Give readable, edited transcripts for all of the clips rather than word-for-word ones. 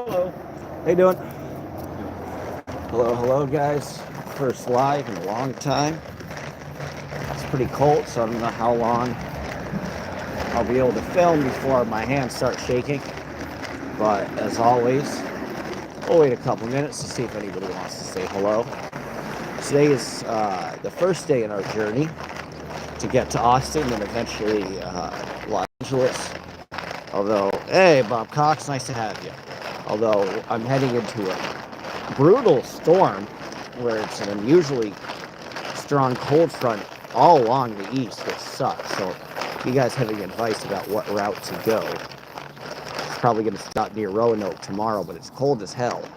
Hello. How you doing? Hello, hello, guys. First live in a long time. It's pretty cold, so I don't know how long I'll be able to film before my hands start shaking. But as always, we'll wait a couple minutes to see if anybody wants to say hello. Today is the first day in our journey to get to Austin and eventually Los Angeles. Although, hey, Bob Cox, nice to have you. Although I'm heading into a brutal storm where it's an unusually strong cold front all along the east, which sucks. So if you guys have any advice about what route to go, it's probably going to stop near Roanoke tomorrow, but it's cold as hell.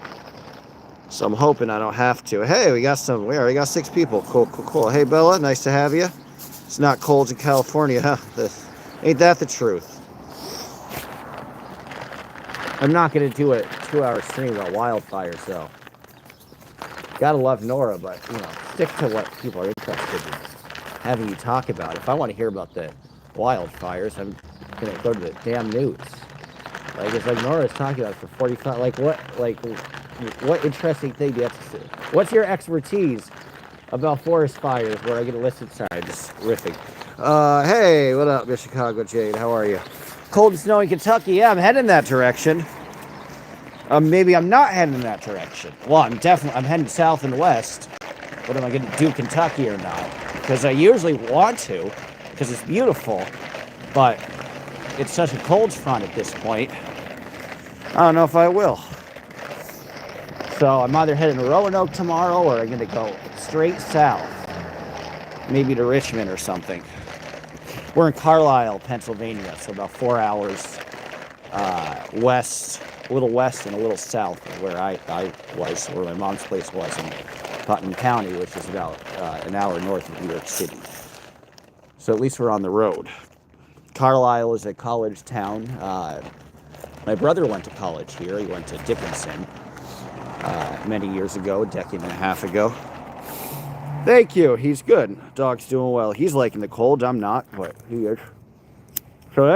So I'm hoping I don't have to. Hey, we already got 6 people. Cool, cool, cool. Hey, Bella, nice to have you. It's not cold in California, huh? Ain't that the truth? I'm not going to do a 2-hour stream about wildfires, though. Gotta love Nora, but, stick to what people are interested in having you talk about. If I want to hear about the wildfires, I'm going to go to the damn news. It's like Nora's talking about it for 45, what interesting thing do you have to say? What's your expertise about forest fires where I get to listen? Sorry, I'm just riffing. Hey, what up, Miss Chicago Jade? How are you? Cold and snowy Kentucky. Yeah, I'm heading that direction. Maybe I'm not heading in that direction. Well, I'm heading south and west. What am I going to do, Kentucky or not? Because I usually want to, because it's beautiful, but it's such a cold front at this point. I don't know if I will. So I'm either heading to Roanoke tomorrow or I'm going to go straight south. Maybe to Richmond or something. We're in Carlisle, Pennsylvania, so about 4 hours west, a little west and a little south of where I was, where my mom's place was in Putnam County, which is about an hour north of New York City. So at least we're on the road. Carlisle is a college town. My brother went to college here. He went to Dickinson many years ago, a decade and a half ago. Thank you. He's good. Dog's doing well. He's liking the cold. I'm not, but he is. So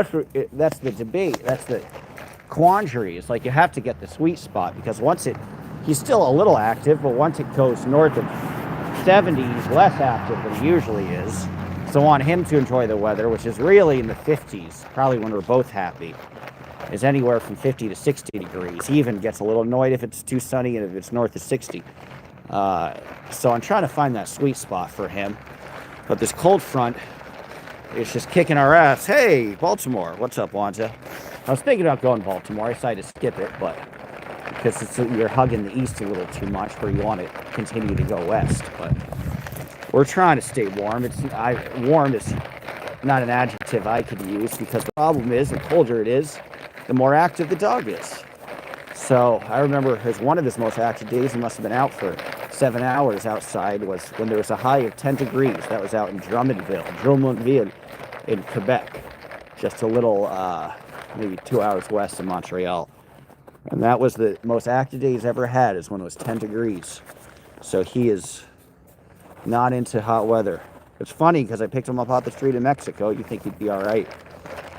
that's the debate. That's the quandary. It's like you have to get the sweet spot because he's still a little active, but once it goes north of 70, he's less active than he usually is. So I want him to enjoy the weather, which is really in the 50s, probably when we're both happy, is anywhere from 50 to 60 degrees. He even gets a little annoyed if it's too sunny and if it's north of 60. So I'm trying to find that sweet spot for him. But this cold front is just kicking our ass. Hey, Baltimore. What's up, Wanda? I was thinking about going to Baltimore. I decided to skip it, but because you're hugging the east a little too much where you want to continue to go west. But we're trying to stay warm. Warm is not an adjective I could use because the problem is the colder it is, the more active the dog is. So I remember as one of his most active days, he must have been out for 7 hours outside, was when there was a high of 10 degrees. That was out in Drummondville in Quebec, just a little, maybe 2 hours west of Montreal. And that was the most active day he's ever had, is when it was 10 degrees. So he is not into hot weather. It's funny because I picked him up off the street in Mexico. You think he'd be all right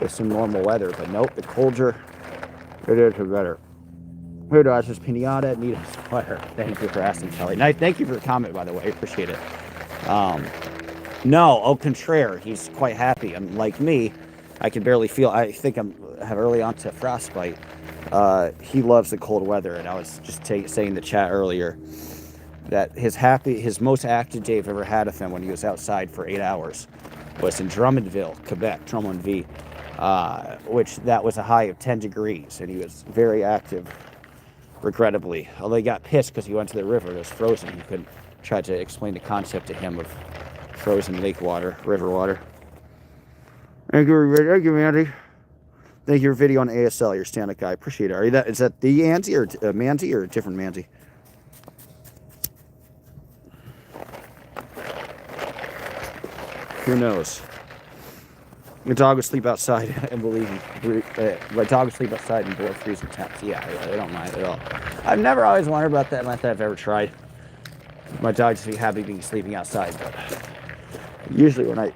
with some normal weather, but nope, the colder it is, the better. Here, Dodgers Pinata, need a sweater. Thank you for asking, Kelly. Thank you for the comment, by the way. I appreciate it. No, au contraire, he's quite happy. Like me, I can barely feel. I think I have early onset frostbite. He loves the cold weather, and I was just saying in the chat earlier that his most active day I've ever had with him when he was outside for 8 hours was in Drummondville, Quebec, which that was a high of 10 degrees, and he was very active. Regrettably, although he got pissed because he went to the river, it was frozen. He couldn't try to explain the concept to him of frozen lake water, river water. Thank you, Mandy. Thank you for your video on ASL. You're a stand-up guy. Appreciate it. Is that the Andy or Mandy or a different Mandy? Who knows? My dog would sleep outside and my dog would sleep outside in below freezing temps. Yeah, I don't mind at all. I've never always wondered about that unless I've ever tried. My dog just be happy being sleeping outside, but usually when I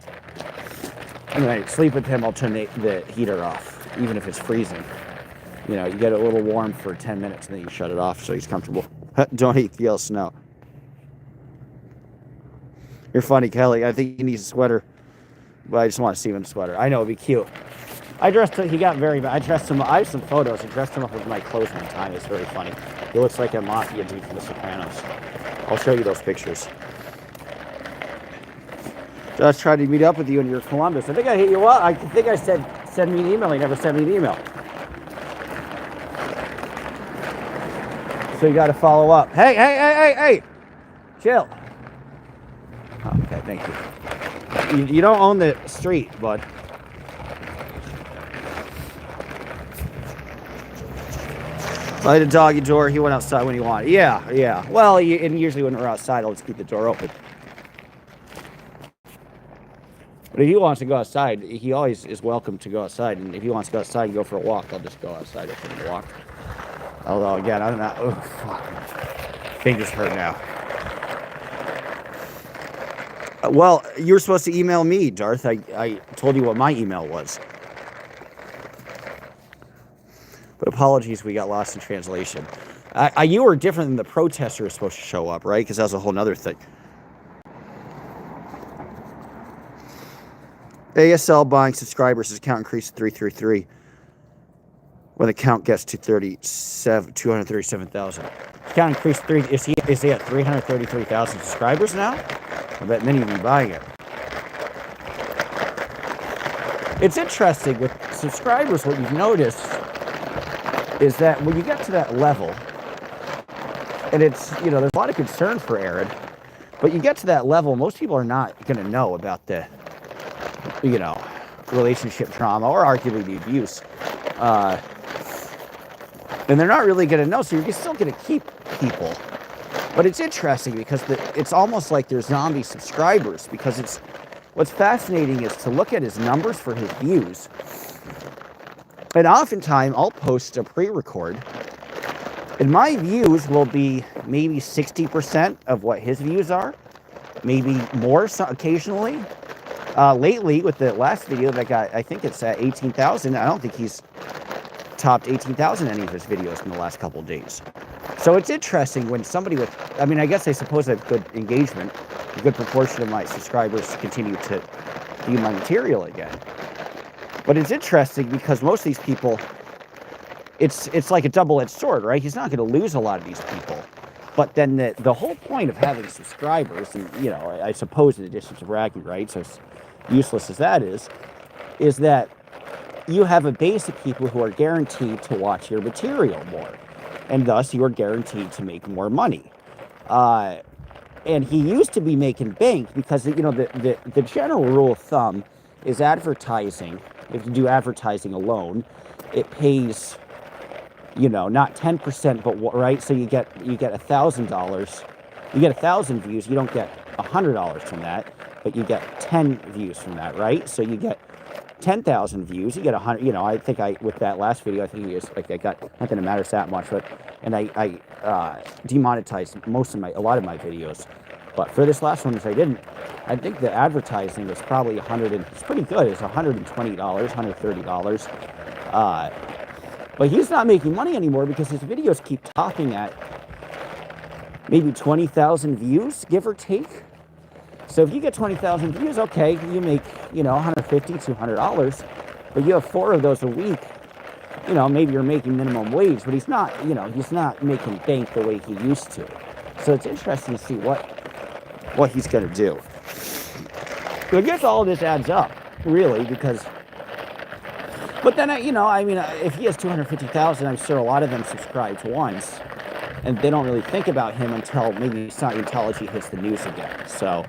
sleep with him, I'll turn the heater off, even if it's freezing. You know, you get it a little warm for 10 minutes and then you shut it off so he's comfortable. Don't eat the yellow snow. You're funny, Kelly. I think he needs a sweater, but I just want to see him in a sweater. I know, it'd be cute. He got very bad. I dressed him, I have some photos. I dressed him up with my clothes one time. It's very funny. He looks like a mafia dude from The Sopranos. I'll show you those pictures. Just tried to meet up with you in your Columbus. I think I hit you up. I think I said, send me an email. He never sent me an email. So you got to follow up. Hey. Chill. Okay, thank you. You don't own the street, bud. I had a doggy door. He went outside when he wanted. Yeah. Well, and usually when we're outside, I'll just keep the door open. But if he wants to go outside, he always is welcome to go outside. And if he wants to go outside and go for a walk, I'll just go outside with him and walk. Although, again, I don't know. Oh, fuck. Fingers hurt now. Well, you were supposed to email me, Darth. I told you what my email was. But apologies, we got lost in translation. You were different than the protester was supposed to show up, right? Because that was a whole nother thing. ASL buying subscribers, his count increased to 333. When the count gets to 237,000. Count increased 3. Is he at 333,000 subscribers now? I bet many of you buying it. It's interesting with subscribers. What you've noticed is that when you get to that level, and it's, there's a lot of concern for Aaron, but you get to that level, most people are not going to know about the, relationship trauma or arguably the abuse. And they're not really going to know, so you're still going to keep people. But it's interesting because it's almost like they're zombie subscribers, because what's fascinating is to look at his numbers for his views. And oftentimes I'll post a pre-record, and my views will be maybe 60% of what his views are, maybe more occasionally. Lately, with the last video that got, I think it's at 18,000, I don't think he's topped 18,000 any of his videos in the last couple of days. So it's interesting when somebody I suppose I have good engagement. A good proportion of my subscribers continue to view my material again. But it's interesting because most of these people, it's like a double-edged sword, right? He's not going to lose a lot of these people. But then the whole point of having subscribers, and I suppose in addition to bragging rights, as useless as that is that you have a base of people who are guaranteed to watch your material more, and thus you are guaranteed to make more money. And he used to be making bank because the general rule of thumb is advertising. If you do advertising alone, it pays, not 10%, but right. So you get $1,000. You get 1,000 views. You don't get $100 from that, but you get 10 views from that, right? So you get 10,000 views. You get 100. I think with that last video, I think I got, not that it matters that much, but I demonetized a lot of my videos. But for this last one, which I didn't, I think the advertising was probably it's pretty good. It's $120, $130. But he's not making money anymore because his videos keep topping at maybe 20,000 views, give or take. So if you get 20,000 views, okay, you make, $150, $200. But you have 4 of those a week. Maybe you're making minimum wage, but he's not making bank the way he used to. So it's interesting to see what he's going to do. But I guess all of this adds up, really, because... But then, if he has 250,000, I'm sure a lot of them subscribed once, and they don't really think about him until maybe Scientology hits the news again. So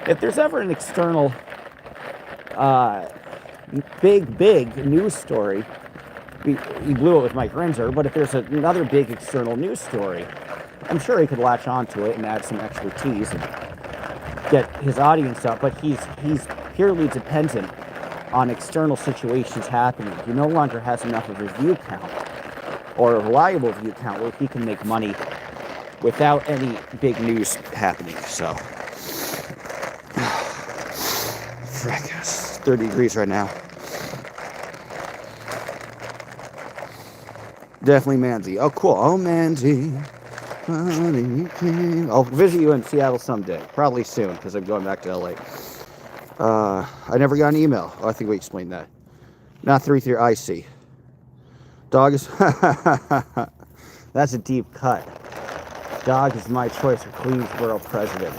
if there's ever an external big news story, he blew it with Mike Renzer, but if there's another big external news story, I'm sure he could latch onto it and add some expertise and get his audience up, but he's purely dependent on external situations happening. He no longer has enough of his view count or a reliable view count where he can make money without any big news happening. So, frick, it's 30 degrees right now. Definitely Manzi. Oh, cool. Oh, Manzi. I'll visit you in Seattle someday. Probably soon, because I'm going back to LA. I never got an email. Oh, I think we explained that. Not 3-3. I see. Dog is... That's a deep cut. Dog is my choice for Queensboro president.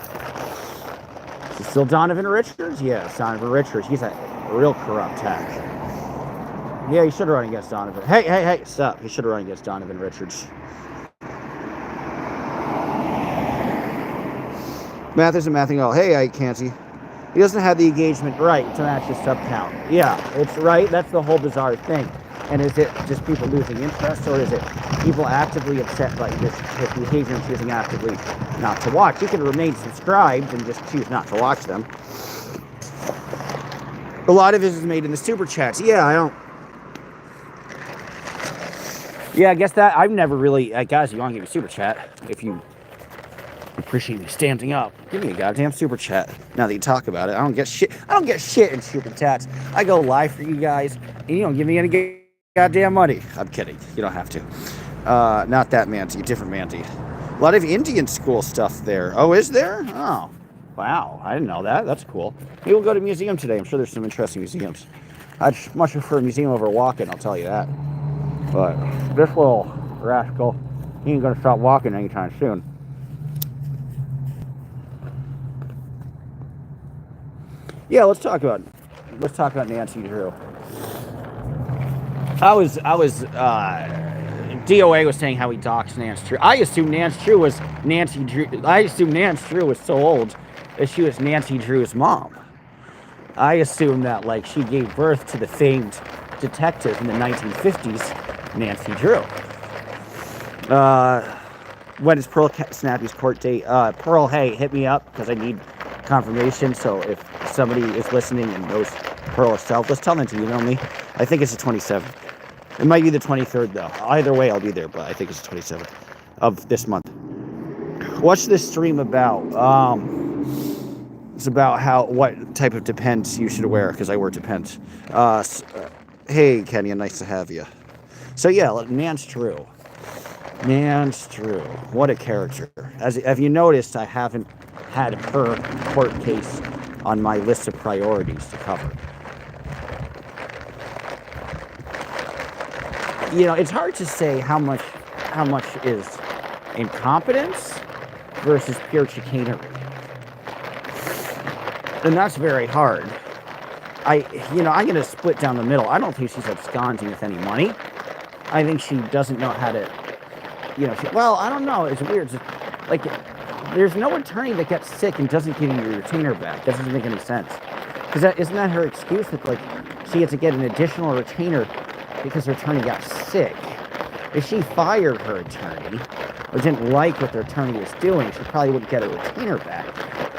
Is it still Donovan Richards? Yes, Donovan Richards. He's a real corrupt hack. Yeah, he should have run against Donovan. Hey, stop. He should have run against Donovan Richards. Math isn't mathing at all. Hey, I can't see. He doesn't have the engagement right to match his sub count. Yeah, it's right. That's the whole bizarre thing. And is it just people losing interest, or is it people actively upset by this behavior and choosing actively not to watch? You can remain subscribed and just choose not to watch them. A lot of it is made in the super chats. Yeah, I don't. Yeah, I guess that I've never really. Guys, you want to give me a super chat if you appreciate me standing up? Give me a goddamn super chat. Now that you talk about it, I don't get shit. I don't get shit in super chats. I go live for you guys, and you don't give me any goddamn money. I'm kidding. You don't have to. Not that Manti, different Manti. A lot of Indian school stuff there. Oh, is there? Oh, wow. I didn't know that. That's cool. Maybe we'll go to a museum today. I'm sure there's some interesting museums. I'd much prefer a museum over walking, I'll tell you that. But this little rascal, he ain't gonna stop walking anytime soon. Yeah, let's talk about Nancy Drew. DOA was saying how he doxed Nance Drew. I assumed Nance Drew was Nancy Drew. I assumed Nance Drew was so old that she was Nancy Drew's mom. I assumed that like she gave birth to the famed detective in the 1950s, Nancy Drew. When is Pearl Snappy's court date? Pearl, hey, hit me up because I need confirmation. So if somebody is listening and knows Pearl herself, let's tell them to email me. I think it's the 27th. It might be the 23rd, though. Either way, I'll be there, but I think it's the 27th of this month. What's this stream about? It's about what type of Depends you should wear, because I wear Depends. Hey, Kenya, nice to have you. So, yeah, Nance Drew. Nance Drew. What a character. Have you noticed I haven't had her court case on my list of priorities to cover? You know, it's hard to say how much is incompetence versus pure chicanery. And that's very hard. I'm going to split down the middle. I don't think she's absconding with any money. I think she doesn't know how to, I don't know. It's weird. Like, there's no attorney that gets sick and doesn't give you your retainer back. That doesn't make any sense. Because isn't that her excuse that, like, she had to get an additional retainer because her attorney got sick? If she fired her attorney or didn't like what their attorney was doing, she probably wouldn't get a retainer back.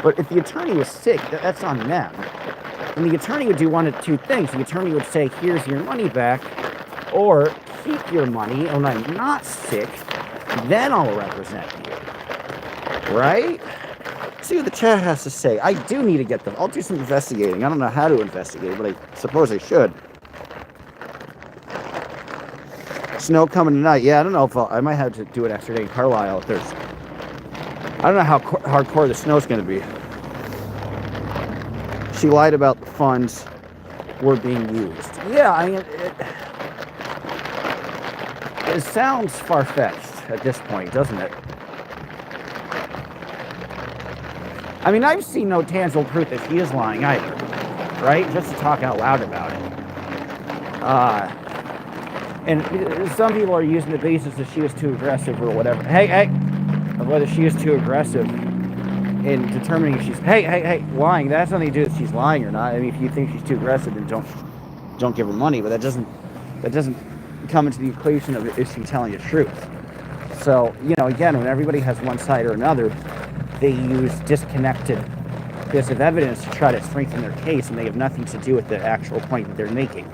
But if the attorney was sick, that's on them. And the attorney would do one of two things. The attorney would say, here's your money back, or keep your money, and when I'm not sick, then I'll represent you. Right? See what the chat has to say. I do need to get them. I'll do some investigating. I don't know how to investigate, but I suppose I should. Snow coming tonight. Yeah, I don't know if I might have to do an extra day in Carlisle if there's... I don't know how hardcore the snow's going to be. She lied about the funds were being used. Yeah, I mean, it sounds far-fetched at this point, doesn't it? I mean, I've seen no tangible proof that she is lying either, right? Just to talk out loud about it. And some people are using the basis that she was too aggressive or whatever. Hey, of whether she is too aggressive in determining if she's lying. That has nothing to do with if she's lying or not. I mean, if you think she's too aggressive, then don't give her money. But that doesn't come into the equation of is she telling the truth. So, again, when everybody has one side or another, they use disconnected bits of evidence to try to strengthen their case, and they have nothing to do with the actual point that they're making.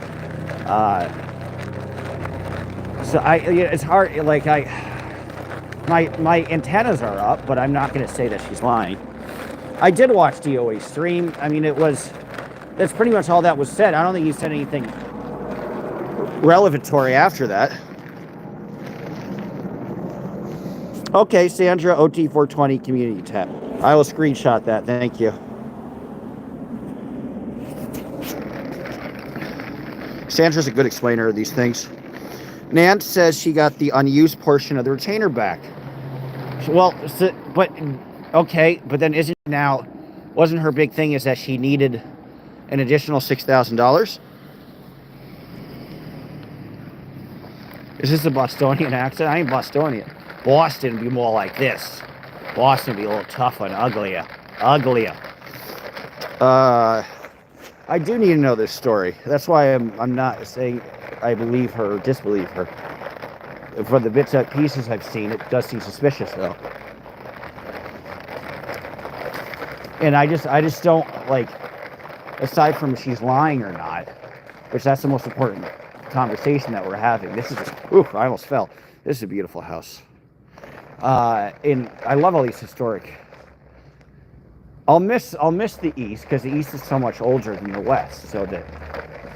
So it's hard. Like my antennas are up, but I'm not going to say that she's lying. I did watch DOA's stream. I mean, that's pretty much all that was said. I don't think he said anything relevatory after that. Okay, Sandra, OT420 community tab. I will screenshot that. Thank you. Sandra's a good explainer of these things. Nance says she got the unused portion of the retainer back. Well, but okay, but then wasn't her big thing is that she needed an additional $6,000? Is this a Bostonian accent? I ain't Bostonian. Boston would be more like this. Boston would be a little tougher and uglier. I do need to know this story. That's why I'm not saying I believe her or disbelieve her. For the bits and pieces I've seen, it does seem suspicious, though. And I just don't, like, aside from if she's lying or not, which that's the most important conversation that we're having. This is just, oof, I almost fell. This is a beautiful house. And I love all these historic. I'll miss the East, because the East is so much older than the West, so that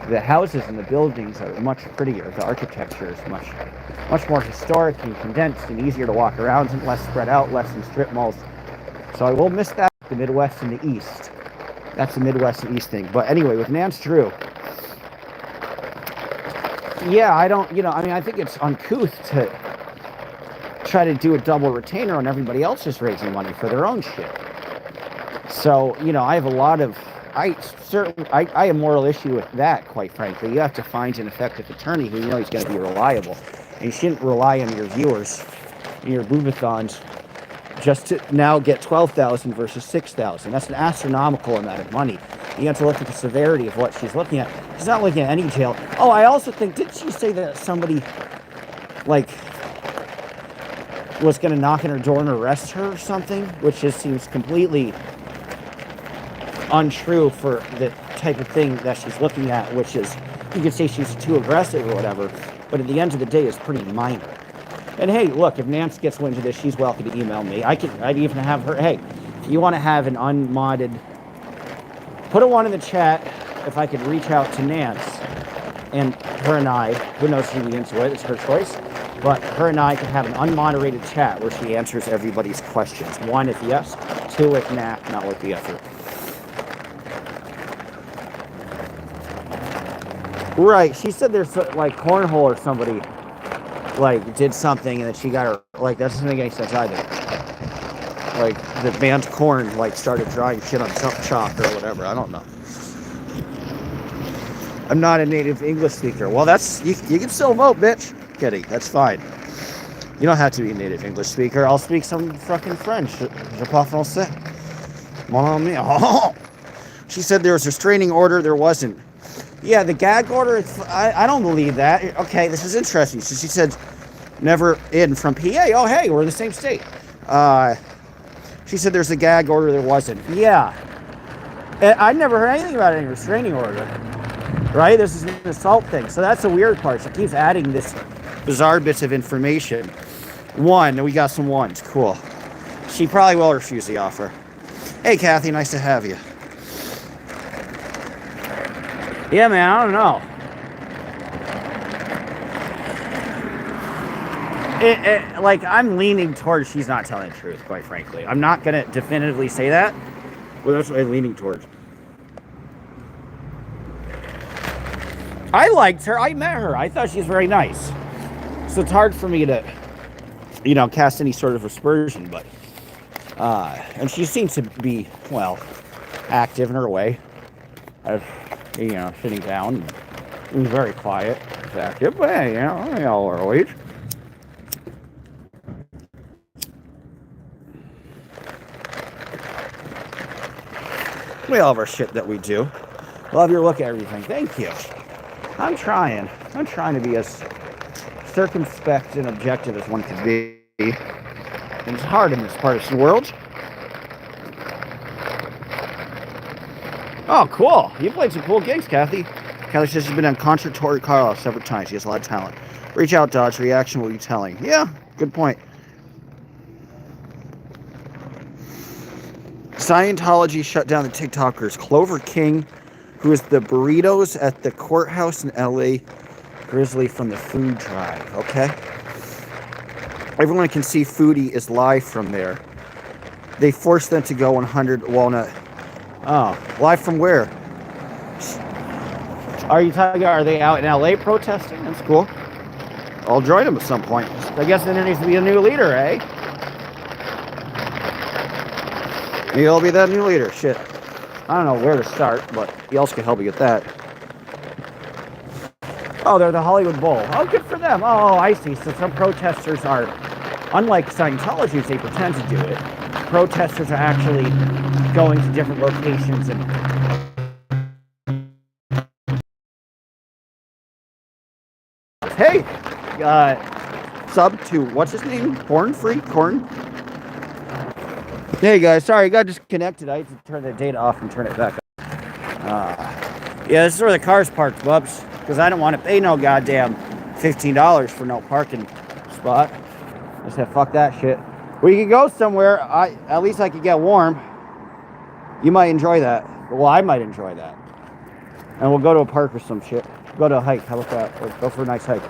the houses and the buildings are much prettier. The architecture is much more historic and condensed and easier to walk around and less spread out, less in strip malls. So I will miss that, the Midwest and the East. That's the Midwest and East thing. But anyway, with Nance Drew, yeah, I think it's uncouth to try to do a double retainer on everybody else just raising money for their own shit. So, I have a lot of, I have a moral issue with that, quite frankly. You have to find an effective attorney who is going to be reliable. And you shouldn't rely on your viewers and your boobathons just to now get $12,000 versus $6,000. That's an astronomical amount of money. You have to look at the severity of what she's looking at. She's not looking at any jail. Oh, I also think, didn't she say that somebody, was going to knock on her door and arrest her or something? Which just seems completely untrue for the type of thing that she's looking at, which is, you could say she's too aggressive or whatever, but at the end of the day, it's pretty minor. And hey, look, if Nance gets wind of this, she's welcome to email me. I'd even have her, hey, if you want to have an unmodded, put a one in the chat if I could reach out to Nance, and her and I, who knows who be into it, it's her choice, but her and I could have an unmoderated chat where she answers everybody's questions. 1 if yes, 2 if nah, not worth the effort. Right, she said there's cornhole or somebody did something and then she got her, that doesn't make any sense either. The band Korn started drawing shit on chalk or whatever, I don't know. I'm not a native English speaker. Well, that's, you can still vote, bitch. Kidding, that's fine. You don't have to be a native English speaker. I'll speak some fucking French. Je parle français. Mon ami. Oh. She said there was a restraining order. There wasn't. Yeah, the gag order, I don't believe that. Okay, this is interesting. So she said, never in from PA. Oh, hey, we're in the same state. She said there's a gag order. There wasn't. Yeah. I never heard anything about any restraining order. Right? This is an assault thing. So that's the weird part. She keeps adding this bizarre bits of information. 1, we got some 1s. Cool. She probably will refuse the offer. Hey, Kathy, nice to have you. Yeah, man, I don't know. I'm leaning towards she's not telling the truth, quite frankly. I'm not going to definitively say that, but that's what I'm leaning towards. I liked her. I met her. I thought she was very nice. So it's hard for me to, cast any sort of aspersion, but, and she seems to be, active in her way. Sitting down, and very quiet, active, but hey, we all are our age. We all have our shit that we do. Love your look at everything. Thank you. I'm trying to be as circumspect and objective as one can be. And it's hard in this part of the world. Oh, cool. You played some cool gigs, Kathy. Kathy says she's been on Around Carlisle several times. She has a lot of talent. Reach out, Dodge. Reaction will be telling. Yeah, good point. Scientology shut down the TikTokers. Clover King, who is the burritos at the courthouse in LA. Grizzly from the food drive. Okay. Everyone can see Foodie is live from there. They forced them to go 100 Walnut. Oh, live from where? Are you talking? Are they out in LA protesting? That's cool. I'll join them at some point. I guess there needs to be a new leader, eh? Maybe I'll be that new leader. Shit. I don't know where to start, but he else can help me get that. Oh, they're the Hollywood Bowl. Oh, good for them. Oh, I see. So some protesters are, unlike Scientologists, they pretend to do it. Protesters are actually going to different locations and hey, sub to what's his name? Corn. Hey guys, sorry, I got disconnected. I had to turn the data off and turn it back on. Yeah, this is where the car's parked, Bubs, because I don't want to pay no goddamn $15 for no parking spot. I said, fuck that shit. We could go somewhere. At least I could get warm. You might enjoy that. Well, I might enjoy that. And we'll go to a park or some shit. Go to a hike. How about that? Or go for a nice hike.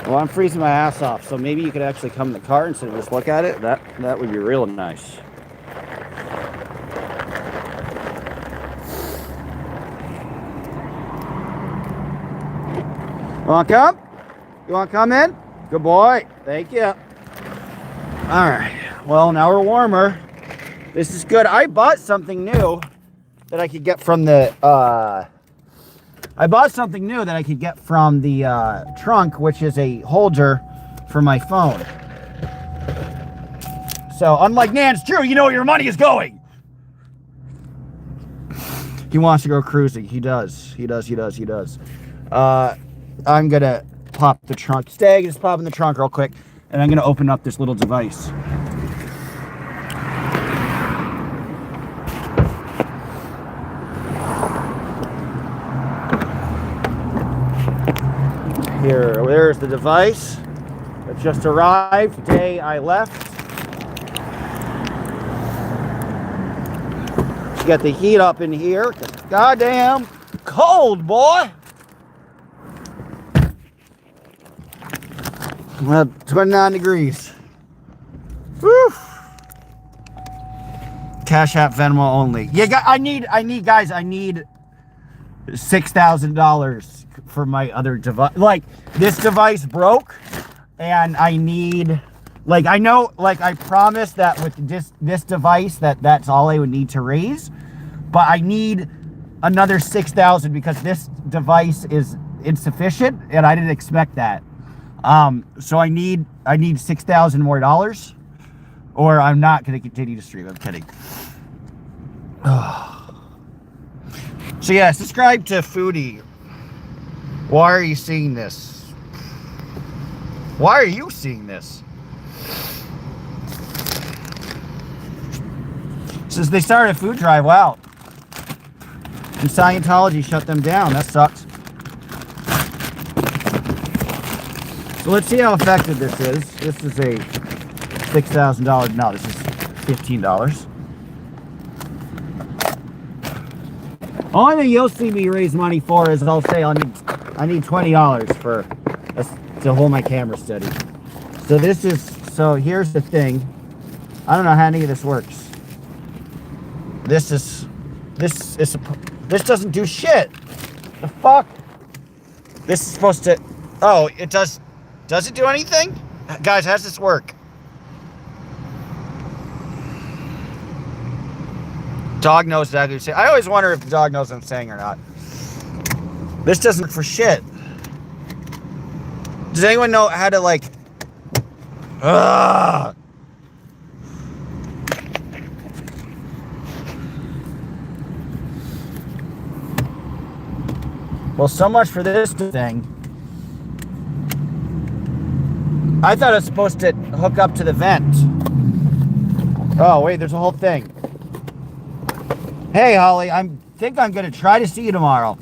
Well, I'm freezing my ass off, so maybe you could actually come in the car instead of just look at it. That would be real nice. You want to come? You want to come in? Good boy. Thank you. All right. Well, now we're warmer. This is good. I bought something new that I could get from the trunk, which is a holder for my phone. So, unlike Nan's Drew, you know where your money is going. He wants to go cruising. He does. I'm gonna pop the trunk. Stay, just pop in the trunk real quick, and I'm gonna open up this little device. Here, there's the device that just arrived the day I left. Let's get the heat up in here. Goddamn cold, boy. Well, 29 degrees. Woo. Cash App, Venmo only. Yeah, I need $6,000 for my other device. Like, this device broke, and I need, like, I know, like, I promised that with this device that's all I would need to raise, but I need another $6,000 because this device is insufficient, and I didn't expect that. So I need $6,000 more dollars, or I'm not going to continue to stream. I'm kidding. So yeah, subscribe to Foodie. Why are you seeing this? Why are you seeing this? Since they started a food drive, wow. And Scientology shut them down. That sucks. So let's see how effective this is. This is a $6,000. No, this is $15. Only thing you'll see me raise money for is I'll say I need $20 for to hold my camera steady. So here's the thing. I don't know how any of this works. This doesn't do shit. The fuck? This is supposed to. Oh, it does. Does it do anything? Guys, how does this work? Dog knows exactly what I'm saying. I always wonder if the dog knows what I'm saying or not. This doesn't work for shit. Does anyone know how to, like... Ugh. Well, so much for this thing. I thought it was supposed to hook up to the vent. Oh, wait, there's a whole thing. Hey, Holly, I think I'm going to try to see you tomorrow.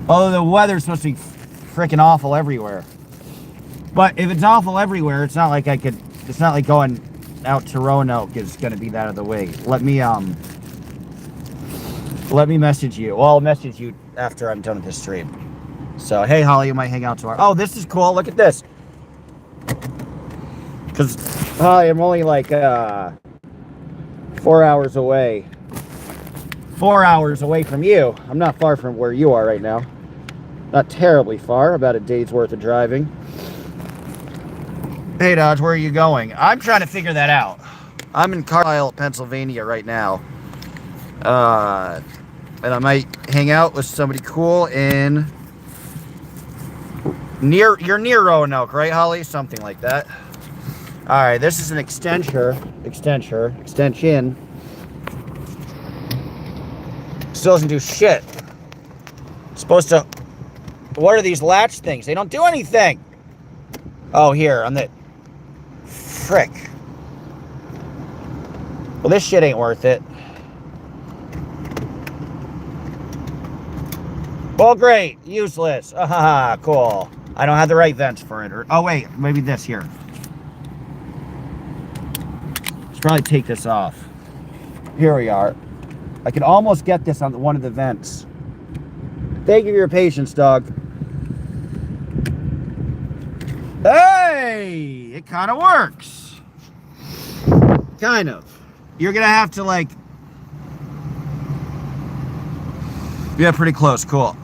Although the weather's supposed to be freaking awful everywhere. But if it's awful everywhere, it's not like it's not like going out to Roanoke is going to be that out of the way. Let me, Let me message you. Well, I'll message you after I'm done with this stream. So, hey, Holly, you might hang out tomorrow. Oh, this is cool. Look at this. Because, Holly, I'm only like 4 hours away. 4 hours away from you. I'm not far from where you are right now. Not terribly far. About a day's worth of driving. Hey, Dodge, where are you going? I'm trying to figure that out. I'm in Carlisle, Pennsylvania right now. And I might hang out with somebody cool in... You're near Roanoke, right, Holly? Something like that. Alright, this is an extension. Still doesn't do shit. It's supposed to... What are these latch things? They don't do anything. Oh, here, on the... Frick. Well, this shit ain't worth it. Well, great. Useless. Ah, cool. I don't have the right vents for it. Oh, wait. Maybe this here. Let's probably take this off. Here we are. I can almost get this on one of the vents. Thank you for your patience, dog. Hey! It kind of works. Kind of. You're going to have to, like... Yeah, pretty close. Cool.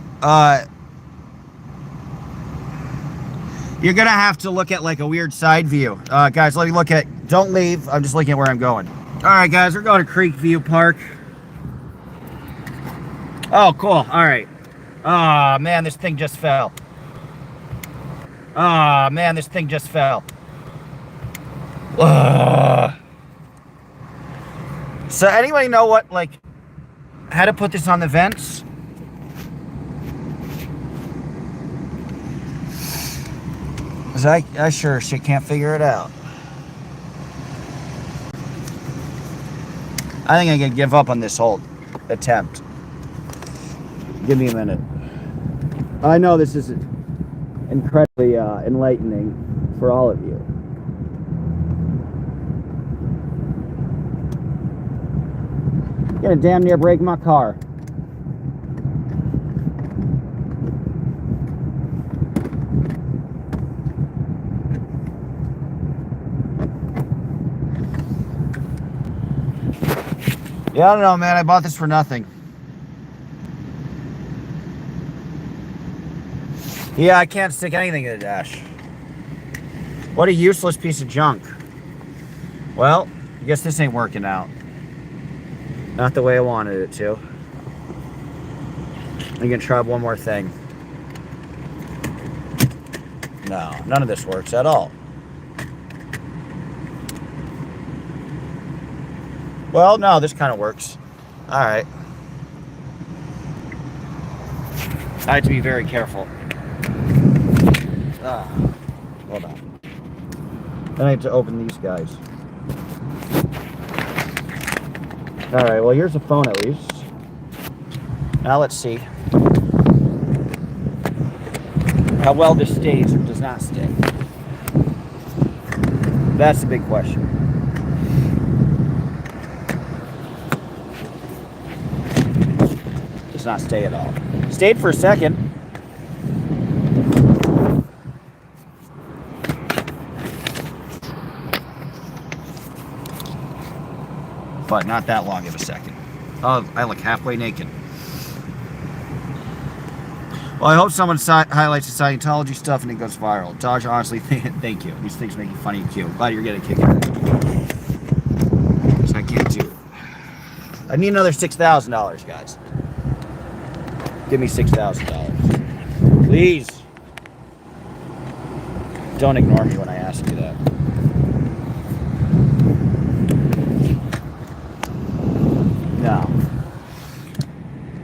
You're going to have to look at, like, a weird side view. Guys, let me look at... Don't leave. I'm just looking at where I'm going. All right, guys. We're going to Creekview Park. Oh, cool. All right. Oh, man, this thing just fell. Oh, man, this thing just fell. Ugh. So, anybody know what, like, how to put this on the vents? Because I sure shit can't figure it out. I think I can give up on this whole attempt. Give me a minute. I know this is incredibly enlightening for all of you. Gonna damn near break my car. Yeah, I don't know, man. I bought this for nothing. Yeah, I can't stick anything in the dash. What a useless piece of junk. Well, I guess this ain't working out. Not the way I wanted it to. I'm gonna try one more thing. No, none of this works at all. Well, no, this kind of works. All right. I have to be very careful. Hold on. Then I have to open these guys. All right, well, here's a phone at least. Now let's see how well this stays or does not stay. That's the big question. Does not stay at all. Stayed for a second. But not that long of a second. Oh, I look halfway naked. Well, I hope someone highlights the Scientology stuff and it goes viral. Dodge, honestly, thank you. These things make you funny and cute. Glad you're getting a kick out of it. So I can't do it. I need another $6,000, guys. Give me $6,000. Please. Don't ignore me when I ask you that. No.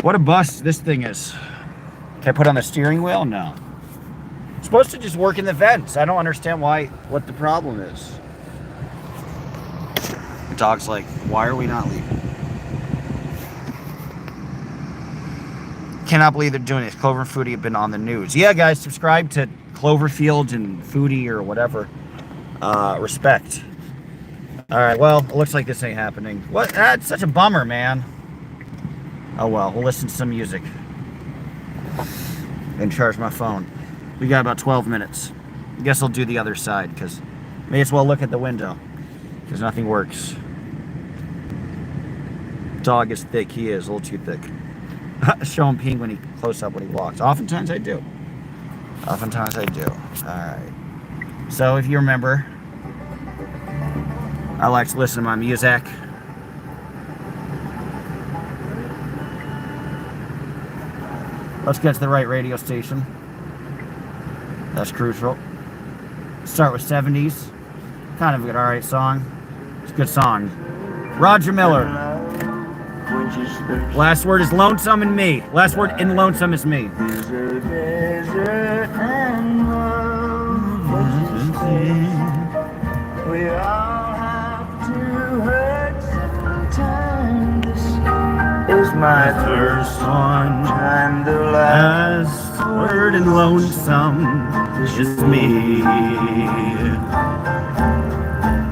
What a bust this thing is. Can I put on the steering wheel? No. It's supposed to just work in the vents. I don't understand what the problem is. The dog's like, why are we not leaving? Cannot believe they're doing this. Clover and Foodie have been on the news. Yeah, guys, subscribe to Cloverfield and Foodie or whatever. Respect. All right, well, it looks like this ain't happening. What? That's such a bummer, man. Oh well, we'll listen to some music. And charge my phone. We got about 12 minutes. I guess I'll do the other side, because may as well look at the window. Because nothing works. Dog is thick. He is a little too thick. Show him peeing when he close up when he walks. Oftentimes I do. Oftentimes I do. Alright. So if you remember, I like to listen to my music. Let's get to the right radio station. That's crucial. Start with 70s. Kind of an alright song. It's a good song. Roger Miller. Last word is lonesome and me. Last word in lonesome is me. We all have to hurt sometime. This is my first one. And the last word in lonesome is me.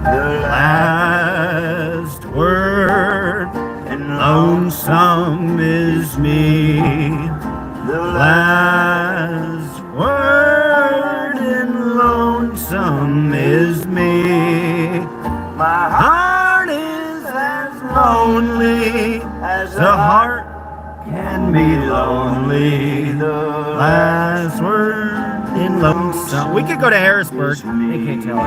The last word in lonesome is me. The last word in lonesome is me. My heart is as lonely as a heart can be lonely. The last word in lonesome. We could go to Harrisburg. They can't tell me.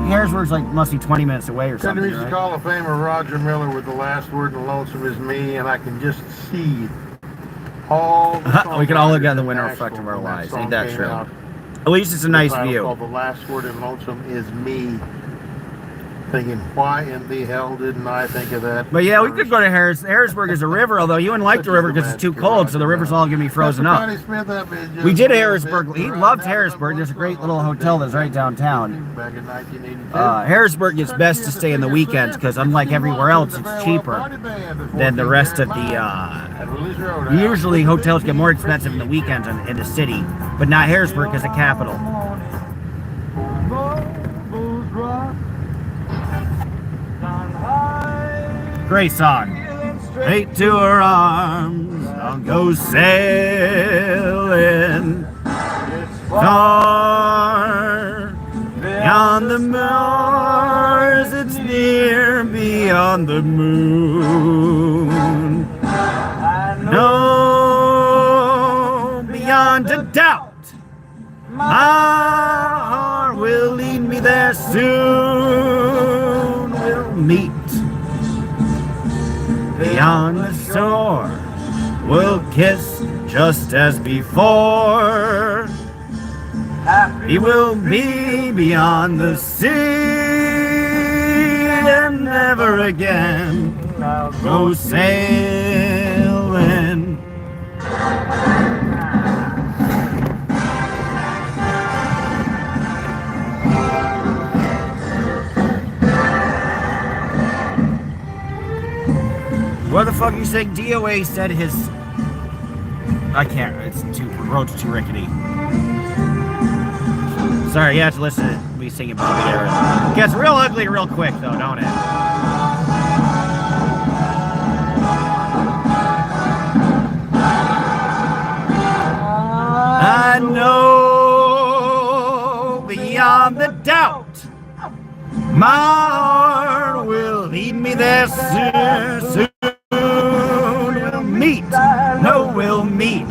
Harrisburg's like must be 20 minutes away or something. Country Music Hall of Famer Roger Miller with the last word in lonesome is me, and I can just see all the we can all look at the winter effect of our lives. Ain't that true? At least it's a nice view. The last word in lonesome is me. Thinking, why in the hell didn't I think of that? But yeah, we could go to Harrisburg is a river, although you wouldn't like the river because it's too cold, so the river's all going to be frozen up. We did Harrisburg. He loved Harrisburg. There's a great little hotel that's right downtown. Back in 1982. Harrisburg is best to stay in the weekends because unlike everywhere else, it's cheaper than the rest of the... usually hotels get more expensive in the weekends in the city, but not Harrisburg as a capital. Great song. Straight to her arms, I'll go sailing far beyond the Mars. It's near beyond the moon. I know beyond a doubt my heart will lead me there soon. We'll meet beyond the shore, we'll kiss just as before. Happy we'll be beyond the sea, and never again I'll go sailing. What the fuck are you saying? DOA said his... I can't. The road's too rickety. Sorry, you have to listen to me singing Bobby Darin. It gets real ugly real quick, though, don't it? I know beyond the doubt my heart will lead me there soon. We'll meet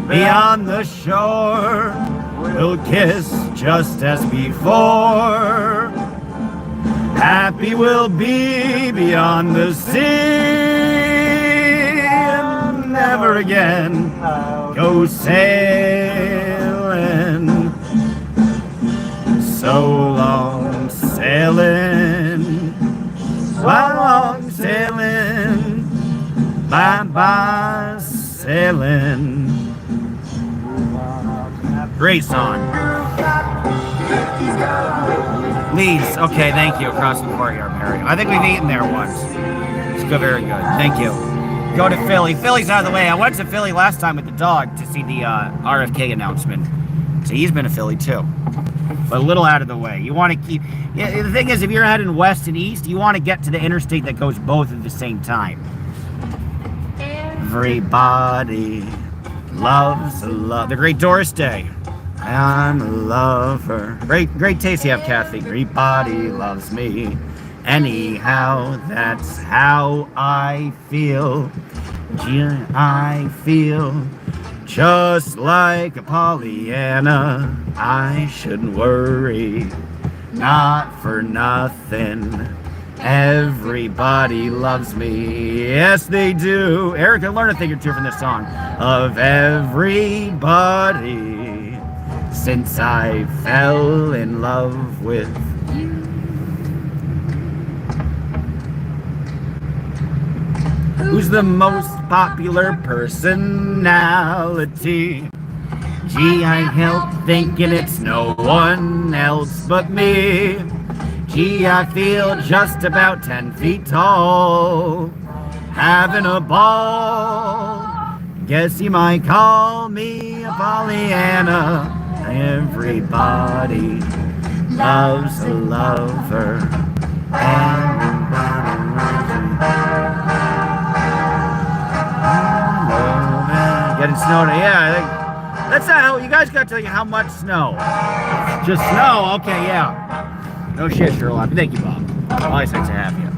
beyond the shore. We'll kiss just as before. Happy we'll be beyond the sea, and never again go sailing. So long sailing, long sailing, bye-bye sailing. Great song. Leeds. Okay, thank you. Across the courtyard, Mary. I think we've eaten there once. It's good, very good. Thank you. Go to Philly. Philly's out of the way. I went to Philly last time with the dog to see the RFK announcement. So he's been to Philly too. But a little out of the way. You want to keep... Yeah, the thing is, if you're heading west and east, you want to get to the interstate that goes both at the same time. Everybody loves a love. The Great Doris Day. I'm a lover. Great taste you have, Kathy. Everybody loves me. Anyhow, that's how I feel. Gee, I feel just like a Pollyanna. I shouldn't worry, not for nothing. Everybody loves me. Yes, they do. Erica, learn a thing or two from this song. Of everybody, since I fell in love with you. Who's the most popular personality? Gee, I help thinking it's no one else but me. Gee, I feel just about 10 feet tall, having a ball. Guess you might call me a Pollyanna. Everybody loves a lover. Getting snow today. Yeah, I think that's not how you guys got to tell you how much snow. Just snow. Okay, yeah. No shit, Sherlock. Thank you, Bob. Always nice to have you.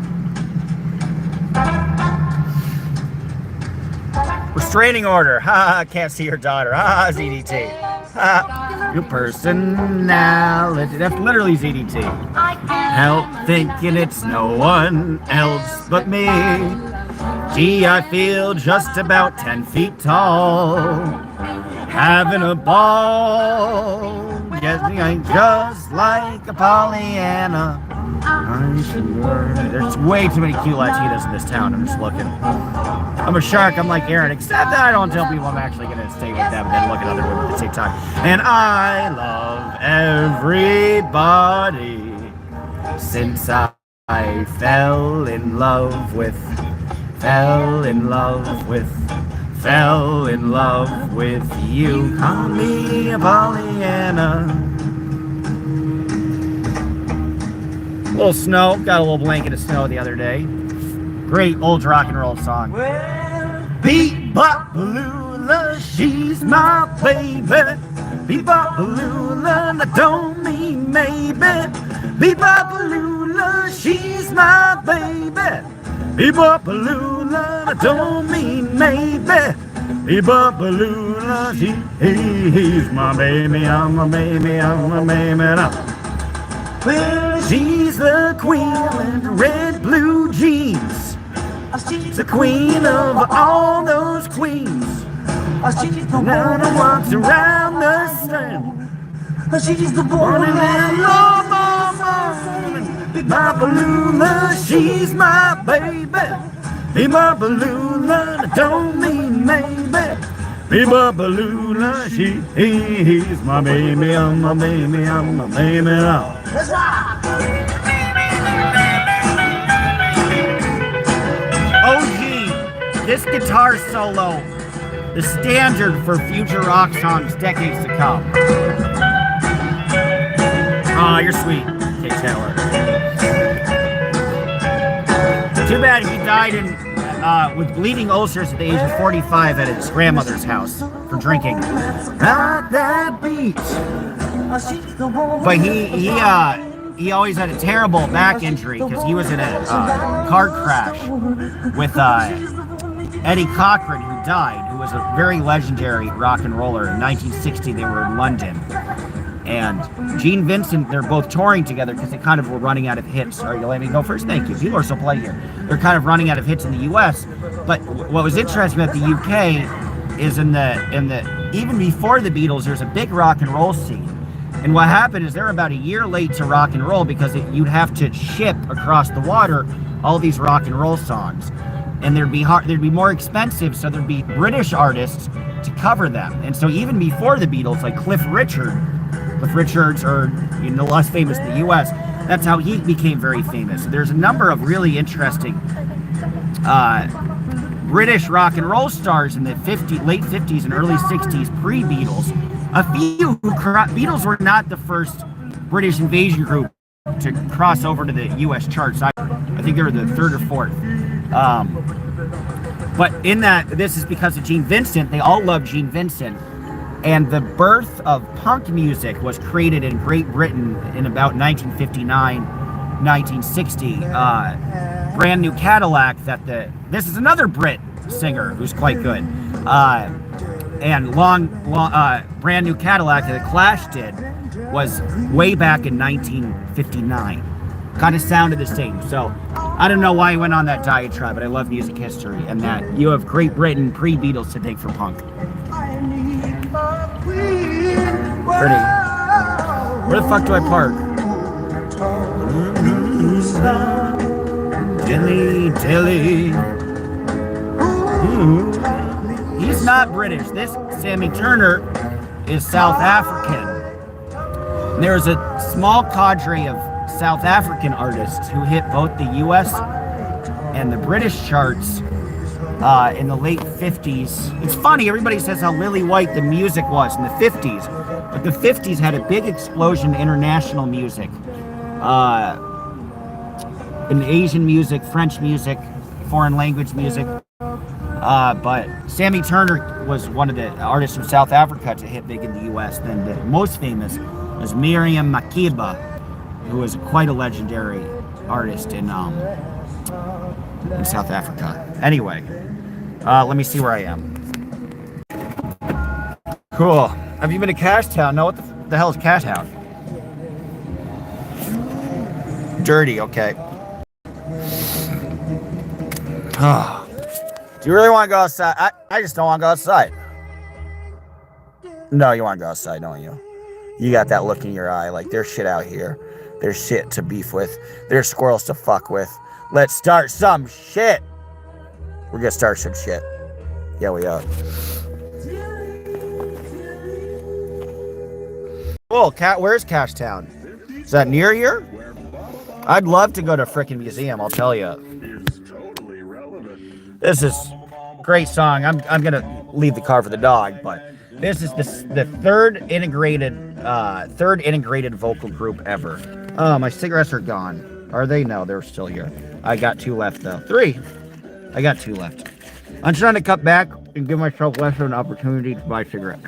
Restraining order. Ha, can't see your daughter. Ha, ZDT. Ha, your personality. That's literally ZDT. Help thinking it's no one else but me. Gee, I feel just about 10 feet tall, having a ball. Yes, I'm just like a Pollyanna. There's way too many cute Latinas in this town. I'm just looking. I'm a shark. I'm like Aaron, except that I don't tell people I'm actually going to stay with them and then look at other women at TikTok. And I love everybody since I fell in love with you. Call me a Pollyanna. A little snow. Got a little blanket of snow the other day. Great old rock and roll song. Well, Bebop-a-lula, she's my baby. Bebop-a-lula, I don't mean maybe. Bebop-a-lula, she's my baby. Bebop-a-lula, I don't mean maybe. Bebop-a-lula, she's my baby, I'm a baby, I'm a baby now. Well, she's the queen in red blue jeans. She's the queen of all those queens. She's the one that walks around the sun. She's the one that loves my mind. Bebop-a-lula, she's my baby. Bebop-a-lula, I don't mean maybe. Bebop-a-lula, she's my baby, I'm my baby, I'm my baby now. Oh gee, this guitar solo, the standard for future rock songs decades to come. Aw, you're sweet, Kate Taylor. Too bad he died with bleeding ulcers at the age of 45 at his grandmother's house for drinking. Not that beach. But he always had a terrible back injury because he was in a car crash with Eddie Cochran, who died, who was a very legendary rock and roller. In 1960, they were in London. And Gene Vincent, they're both touring together because they kind of were running out of hits. Sorry, you let me go first? Thank you. People are so polite here. They're kind of running out of hits in the U.S. But what was interesting about the U.K. is in the even before the Beatles, there's a big rock and roll scene. And what happened is they're about a year late to rock and roll because you'd have to ship across the water all these rock and roll songs. And they'd be more expensive, so there'd be British artists to cover them. And so even before the Beatles, like Cliff Richards, or less famous in the U.S., that's how he became very famous. So there's a number of really interesting British rock and roll stars in the late 50s and early 60s, pre-Beatles. A few Beatles were not the first British invasion group to cross over to the U.S. charts. I think they were the third or fourth. But in that, this is because of Gene Vincent. They all love Gene Vincent. And the birth of punk music was created in Great Britain in about 1959, 1960. Brand New Cadillac, this is another Brit singer who's quite good. And Brand New Cadillac that the Clash did was way back in 1959. Kind of sounded the same. So I don't know why he went on that diatribe, but I love music history and that you have Great Britain pre-Beatles to thank for punk. Pretty. Where the fuck do I park? Dilly. He's not British. This Sammy Turner is South African. There's a small cadre of South African artists who hit both the US and the British charts in the late 50s. It's funny, everybody says how lily white the music was in the 50s, but the 50s had a big explosion in international music. In Asian music, French music, foreign language music. But Sammy Turner was one of the artists from South Africa to hit big in the US. Then the most famous was Miriam Makeba, who was quite a legendary artist in South Africa. Anyway, let me see where I am. Cool. Have you been to Cashtown? No, what the hell is Cashtown? Dirty, okay. Do you really want to go outside? I just don't want to go outside. No, you want to go outside, don't you? You got that look in your eye like there's shit out here. There's shit to beef with. There's squirrels to fuck with. Let's start some shit. We're gonna start some shit. Yeah, we are. Cool. Where's Cashtown? Is that near here? I'd love to go to a frickin' museum, I'll tell you. This is a great song. I'm gonna leave the car for the dog, but this is the third integrated vocal group ever. Oh, my cigarettes are gone. Are they? No, they're still here. I got 2 left though. 3. I got 2 left. I'm trying to cut back and give myself less of an opportunity to buy cigarettes.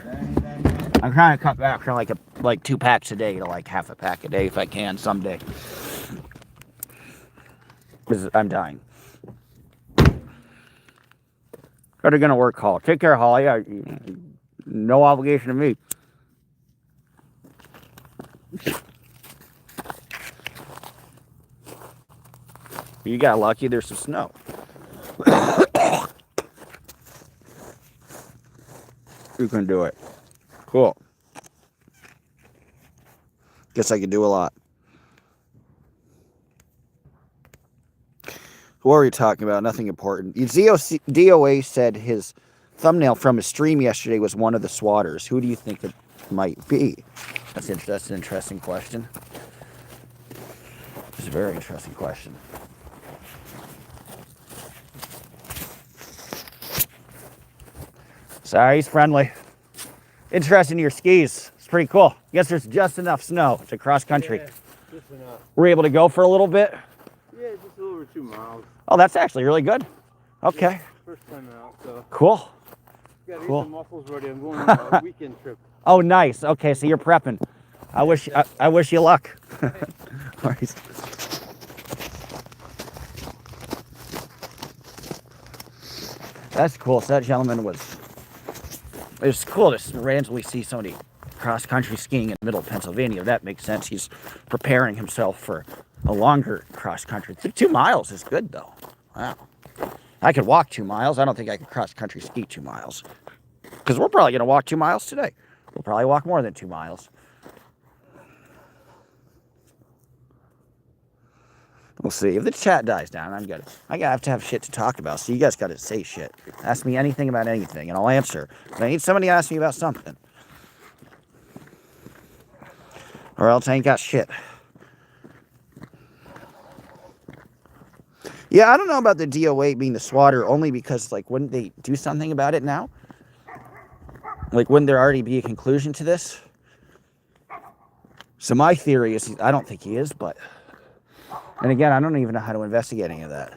I'm trying to cut back from like 2 packs a day to like half a pack a day if I can someday. Because I'm dying. Are they gonna work, Hall? Take care, Holly. No obligation to me. You got lucky. There's some snow. You can do it. Cool. Guess I could do a lot. What were we talking about? Nothing important. DOA said his thumbnail from his stream yesterday was one of the swatters. Who do you think it might be? That's an interesting question. It's a very interesting question. Sorry, he's friendly. Interested in your skis. It's pretty cool. I guess there's just enough snow to cross country. Yeah, just enough. We're able to go for a little bit. Yeah, just a little over 2 miles. Oh, that's actually really good. Okay. Yeah, first time out, so. Cool. Got to get Cool. some muscles ready. I'm going on a weekend trip. Oh, nice. Okay, so you're prepping. I wish you luck. All right. That's cool. So that gentleman it was cool to randomly see somebody cross-country skiing in the middle of Pennsylvania. That makes sense. He's preparing himself for a longer cross-country. 2 miles is good, though. Wow. I could walk 2 miles. I don't think I could cross-country ski 2 miles. Because we're probably going to walk 2 miles today. We'll probably walk more than 2 miles. We'll see. If the chat dies down, I'm good. I have to have shit to talk about, so you guys got to say shit. Ask me anything about anything, and I'll answer. But I need somebody to ask me about something. Or else I ain't got shit. Yeah, I don't know about the DOA being the swatter, only because, like, wouldn't they do something about it now? Like, wouldn't there already be a conclusion to this? So my theory is, I don't think he is, but... And again, I don't even know how to investigate any of that.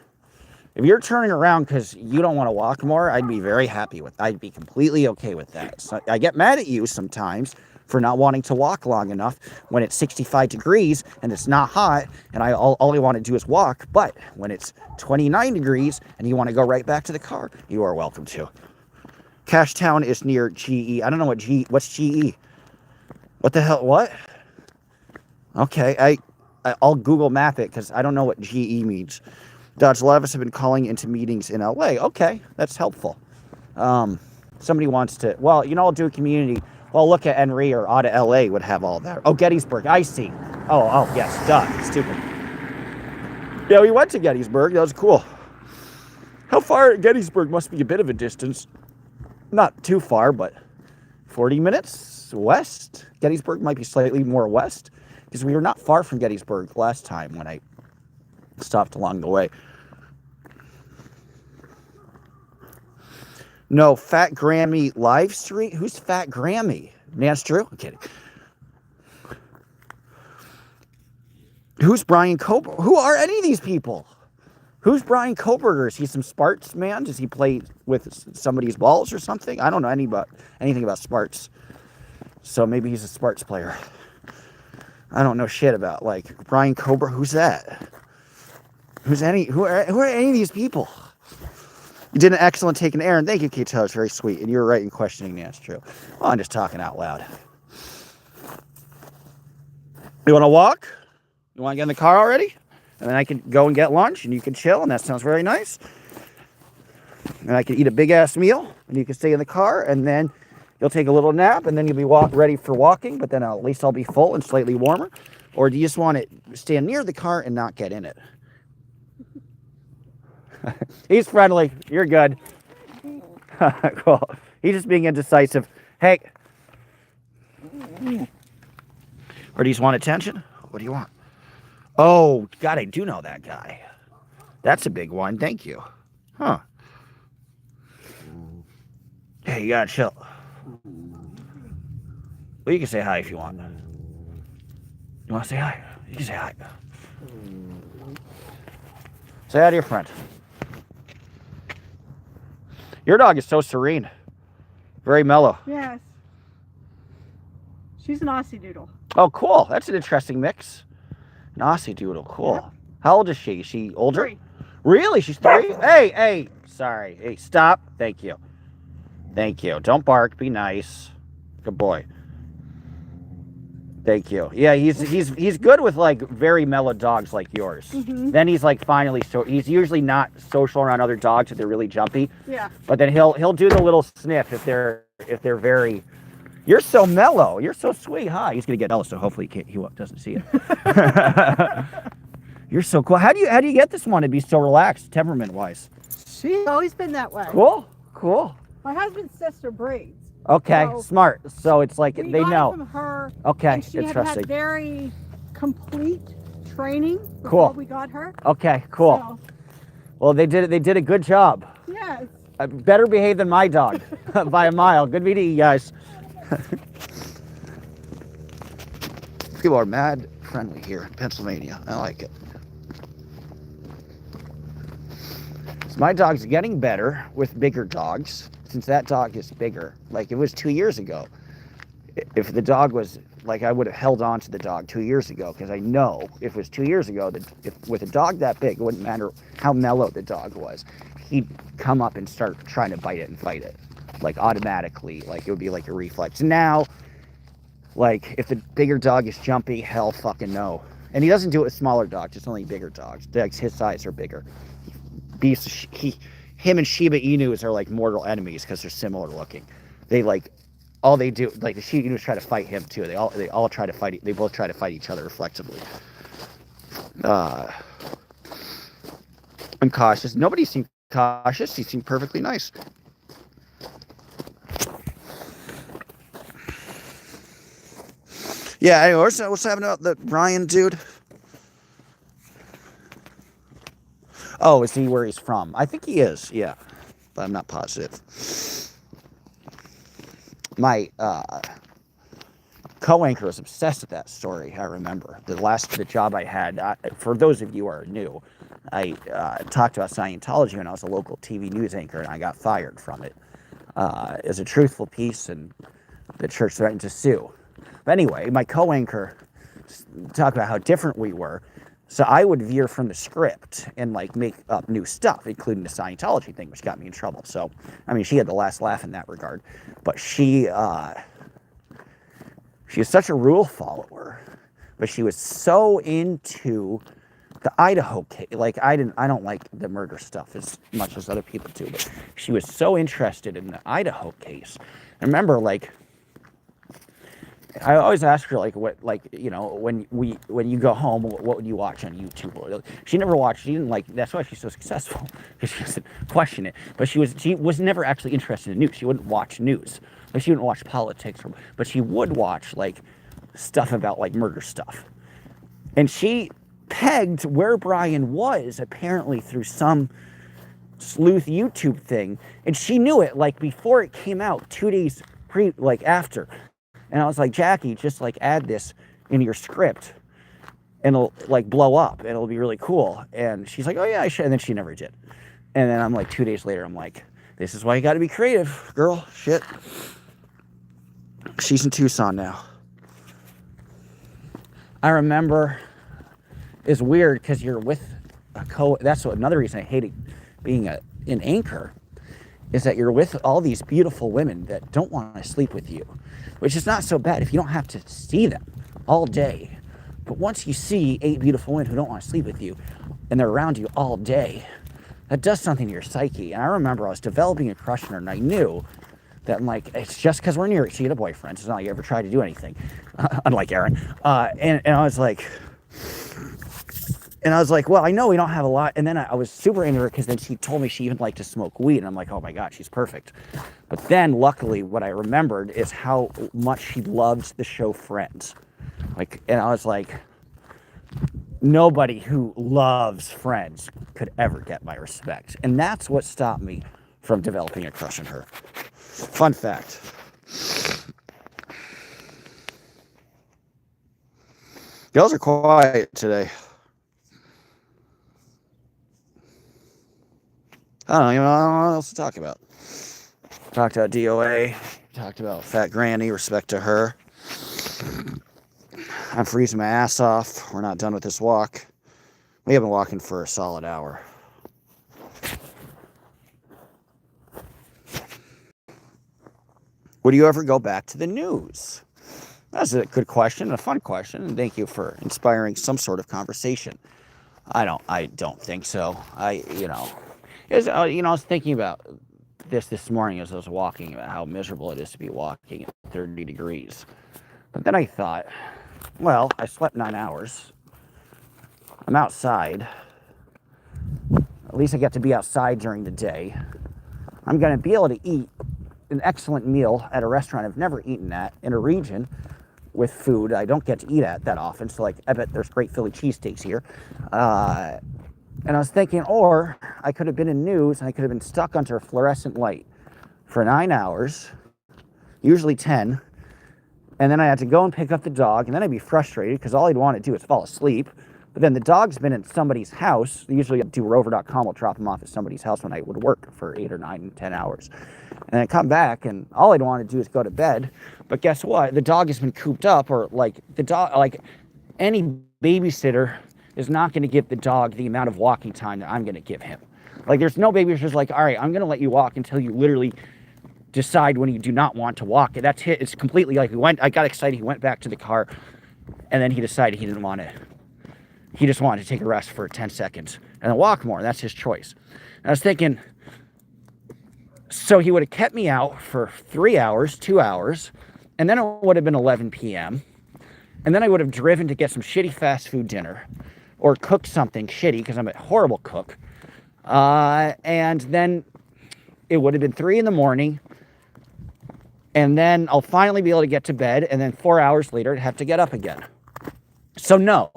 If you're turning around because you don't want to walk more, I'd be very happy with. I'd be completely okay with that. So I get mad at you sometimes for not wanting to walk long enough when it's 65 degrees and it's not hot, and all I want to do is walk. But when it's 29 degrees and you want to go right back to the car, you are welcome to. Cashtown is near GE. I don't know what's GE. What the hell? What? Okay, I'll Google map it because I don't know what GE means. Dodge, a lot of us have been calling into meetings in LA. Okay, that's helpful. Somebody wants to, well, I'll do a community. Well, look at Henry or out of LA would have all that. Oh, Gettysburg, I see. Oh, yes, duh, stupid. Yeah, we went to Gettysburg. That was cool. How far? Gettysburg must be a bit of a distance. Not too far, but 40 minutes west. Gettysburg might be slightly more west because we were not far from Gettysburg last time when I stopped along the way. No, Fat Grammy live stream? Who's Fat Grammy? Nance Drew? I'm kidding. Who's Brian Koberger? Who are any of these people? Who's Brian Koberger? Is he some Sparts man? Does he play with somebody's balls or something? I don't know anything about Sparts. So maybe he's a Sparts player. I don't know shit about Brian Koberger. Who's that? Who are any of these people? You did an excellent taking Aaron. Thank you, Keto. It's very sweet. And you were right in questioning that's true. Well, I'm just talking out loud. You want to walk? You want to get in the car already? And then I can go and get lunch and you can chill, and that sounds very nice. And I can eat a big ass meal and you can stay in the car, and then you'll take a little nap, and then you'll be ready for walking, but then at least I'll be full and slightly warmer. Or do you just want to stand near the car and not get in it? He's friendly. You're good. Cool. He's just being indecisive. Hey. Or do you just want attention? What do you want? Oh, God, I do know that guy. That's a big one. Thank you. Huh. Hey, you gotta chill. Well, you can say hi if you want. You want to say hi? You can say hi. Say hi to your friend. Your dog is so serene. Very mellow. Yes. She's an Aussie Doodle. Oh, cool. That's an interesting mix. An Aussie Doodle. Cool. Yep. How old is she? Is she older? 3. Really? She's 3? Hey. Sorry. Hey, stop. Thank you. Don't bark. Be nice. Good boy. Thank you. Yeah, he's good with very mellow dogs like yours. Mm-hmm. Then he's finally he's usually not social around other dogs if they're really jumpy. Yeah. But then he'll do the little sniff if they're very. You're so mellow. You're so sweet. Hi. He's gonna get jealous, so hopefully he doesn't see it. You're so cool. How do you get this one to be so relaxed, temperament wise? She's always been that way. Cool. My husband's sister breeds. Okay, so smart. So it's they got know. It from her. Okay, and she interesting. had very complete training before we got her. Okay, cool. So, well, they did a good job. Yes. Better behaved than my dog by a mile. Good meeting you guys. People are mad friendly here in Pennsylvania. I like it. So my dog's getting better with bigger dogs. Since that dog is bigger, it was 2 years ago. If the dog was I would have held on to the dog 2 years ago, because I know if it was 2 years ago that if with a dog that big, it wouldn't matter how mellow the dog was, he'd come up and start trying to bite it and fight it, automatically, it would be a reflex. Now, if the bigger dog is jumpy, hell fucking no. And he doesn't do it with smaller dogs; it's only bigger dogs. His size are bigger. Him and Shiba Inus are mortal enemies because they're similar looking. They all they do, the Shiba Inus try to fight him too. They all try to fight. They both try to fight each other reflexively. I'm cautious. Nobody seemed cautious. He seemed perfectly nice. Yeah. Anyway, what's happening about the Brian dude? Oh, is he where he's from? I think he is, yeah. But I'm not positive. My co-anchor was obsessed with that story, I remember. The job I had, for those of you who are new, talked about Scientology when I was a local TV news anchor, and I got fired from it. It was a truthful piece, and the church threatened to sue. But anyway, my co-anchor talked about how different we were. So I would veer from the script and like make up new stuff, including the Scientology thing, which got me in trouble. So, I mean, she had the last laugh in that regard. But she is such a rule follower, but she was so into the Idaho case. Like I don't like the murder stuff as much as other people do, but she was so interested in the Idaho case. I remember, like, I always ask her, like, what, like, you know, when you go home, what would you watch on YouTube? She never watched. She didn't like. That's why she's so successful, because she doesn't question it. But she was never actually interested in news. She wouldn't watch news. Like, she wouldn't watch politics, but she would watch like stuff about like murder stuff. And she pegged where Brian was apparently through some sleuth YouTube thing, and she knew it like before it came out, 2 days after. And I was like, Jackie, just like add this in your script and it'll like blow up and it'll be really cool. And she's like, oh yeah, I should. And then she never did. And then I'm like, 2 days later, I'm like, this is why you got to be creative, girl. Shit. She's in Tucson now. I remember, it's weird because you're with that's another reason I hated being an anchor, is that you're with all these beautiful women that don't want to sleep with you, which is not so bad if you don't have to see them all day. But once you see 8 beautiful women who don't want to sleep with you and they're around you all day, that does something to your psyche. And I remember I was developing a crush on her, and I knew that, like, it's just because we're near. She had a boyfriend. It's not like you ever tried to do anything, unlike Aaron. And I was like, well, I know we don't have a lot. And then I was super into her because then she told me she even liked to smoke weed. And I'm like, oh my God, she's perfect. But then luckily what I remembered is how much she loved the show Friends. Like, and I was like, nobody who loves Friends could ever get my respect. And that's what stopped me from developing a crush on her. Fun fact. Girls are quiet today. I don't know what else to talk about. Talked about DOA. Talked about Fat Granny. Respect to her. I'm freezing my ass off. We're not done with this walk. We have been walking for a solid hour. Would you ever go back to the news? That's a good question, a fun question, and thank you for inspiring some sort of conversation. I don't think so. I was thinking about this morning as I was walking, about how miserable it is to be walking at 30 degrees. But then I thought, well, I slept 9 hours. I'm outside. At least I get to be outside during the day. I'm going to be able to eat an excellent meal at a restaurant I've never eaten at in a region with food I don't get to eat at that often. So, like, I bet there's great Philly cheesesteaks here. And I was thinking, or I could have been in news and I could have been stuck under a fluorescent light for 9 hours, usually 10. And then I had to go and pick up the dog, and then I'd be frustrated because all I'd want to do is fall asleep. But then the dog's been in somebody's house. Usually I do rover.com, I'll drop him off at somebody's house when I would work for 8 or 9, 10 hours. And I come back, and all I'd want to do is go to bed. But guess what? The dog has been cooped up, or like the dog, like any babysitter is not going to give the dog the amount of walking time that I'm going to give him. Like, there's no babysitter's like, all right, I'm going to let you walk until you literally decide when you do not want to walk. And that's it. It's completely like, I got excited, he went back to the car, and then he decided he didn't want to. He just wanted to take a rest for 10 seconds and then walk more. That's his choice. And I was thinking, so he would have kept me out for 3 hours, 2 hours, and then it would have been 11 p.m. And then I would have driven to get some shitty fast food dinner or cooked something shitty because I'm a horrible cook. And then it would have been 3 a.m. And then I'll finally be able to get to bed. And then 4 hours later, I'd have to get up again. So no.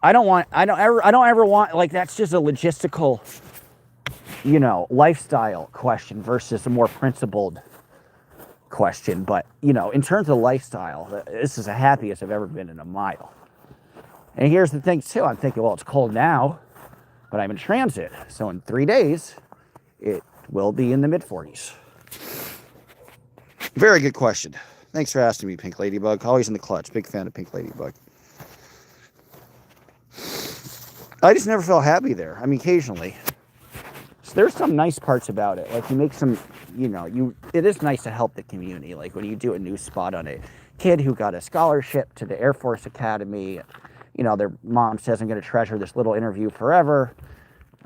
I don't ever want, like, that's just a logistical, lifestyle question versus a more principled question. But, in terms of lifestyle, this is the happiest I've ever been in a mile. And here's the thing, too. I'm thinking, well, it's cold now. but I'm in transit. So in 3 days, it will be in the mid-40s. Very good question. Thanks for asking me, Pink Ladybug. Always in the clutch. Big fan of Pink Ladybug. I just never felt happy there. I mean, occasionally. So there's some nice parts about it. Like you make some, it is nice to help the community. Like when you do a news spot on a kid who got a scholarship to the Air Force Academy, their mom says, I'm going to treasure this little interview forever.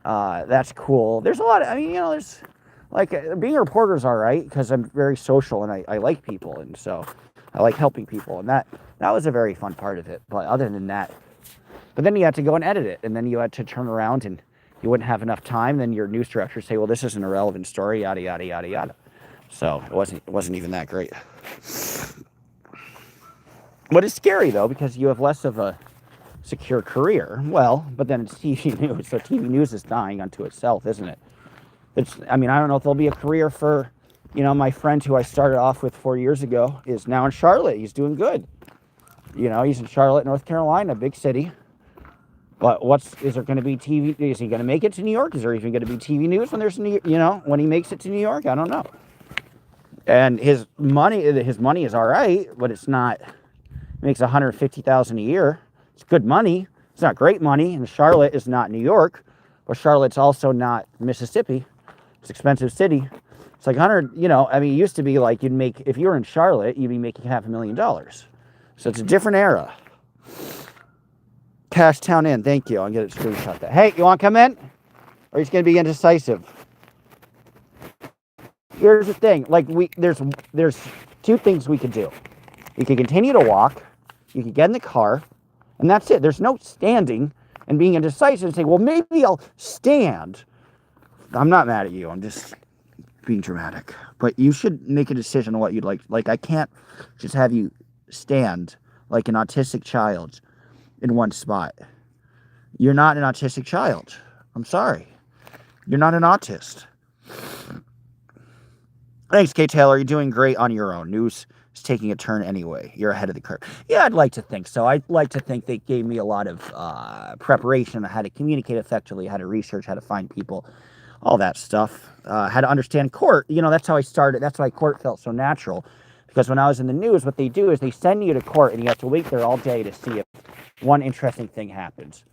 That's cool. There's a lot of, there's like being a reporter is all right because I'm very social and I like people. And so I like helping people. And that was a very fun part of it. But other than that, but then you had to go and edit it. And then you had to turn around and you wouldn't have enough time. Then your news director would say, well, this isn't a relevant story, yada, yada, yada, yada. So it wasn't even that great. But it's scary though, because you have less of a secure career. Well, but then it's TV news. So TV news is dying unto itself, isn't it? I don't know if there'll be a career for, my friend who I started off with 4 years ago is now in Charlotte. He's doing good. He's in Charlotte, North Carolina, big city. But is there going to be TV? Is he going to make it to New York? Is there even going to be TV news when when he makes it to New York? I don't know. And his money is all right, but it's not. He makes $150,000 a year. It's good money. It's not great money. And Charlotte is not New York, but Charlotte's also not Mississippi. It's an expensive city. It's like it used to be like if you were in Charlotte, you'd be making $500,000. So it's a different era. Cash Town Inn, thank you. I'm going to screenshot that. Hey, you want to come in? Or are you going to be indecisive? Here's the thing. Like there's two things we could do. You could continue to walk. You could get in the car. And that's it. There's no standing and being indecisive and saying, well, maybe I'll stand. I'm not mad at you. I'm just being dramatic. But you should make a decision on what you'd like. Like, I can't just have you stand like an autistic child in one spot. You're not an autistic child. I'm sorry. You're not an autist. Thanks, Kay Taylor. You're doing great on your own. News is taking a turn anyway. You're ahead of the curve. Yeah, I'd like to think so. I'd like to think they gave me a lot of preparation on how to communicate effectively, how to research, how to find people, all that stuff. How to understand court. That's how I started. That's why court felt so natural. Because when I was in the news, what they do is they send you to court and you have to wait there all day to see if one interesting thing happens.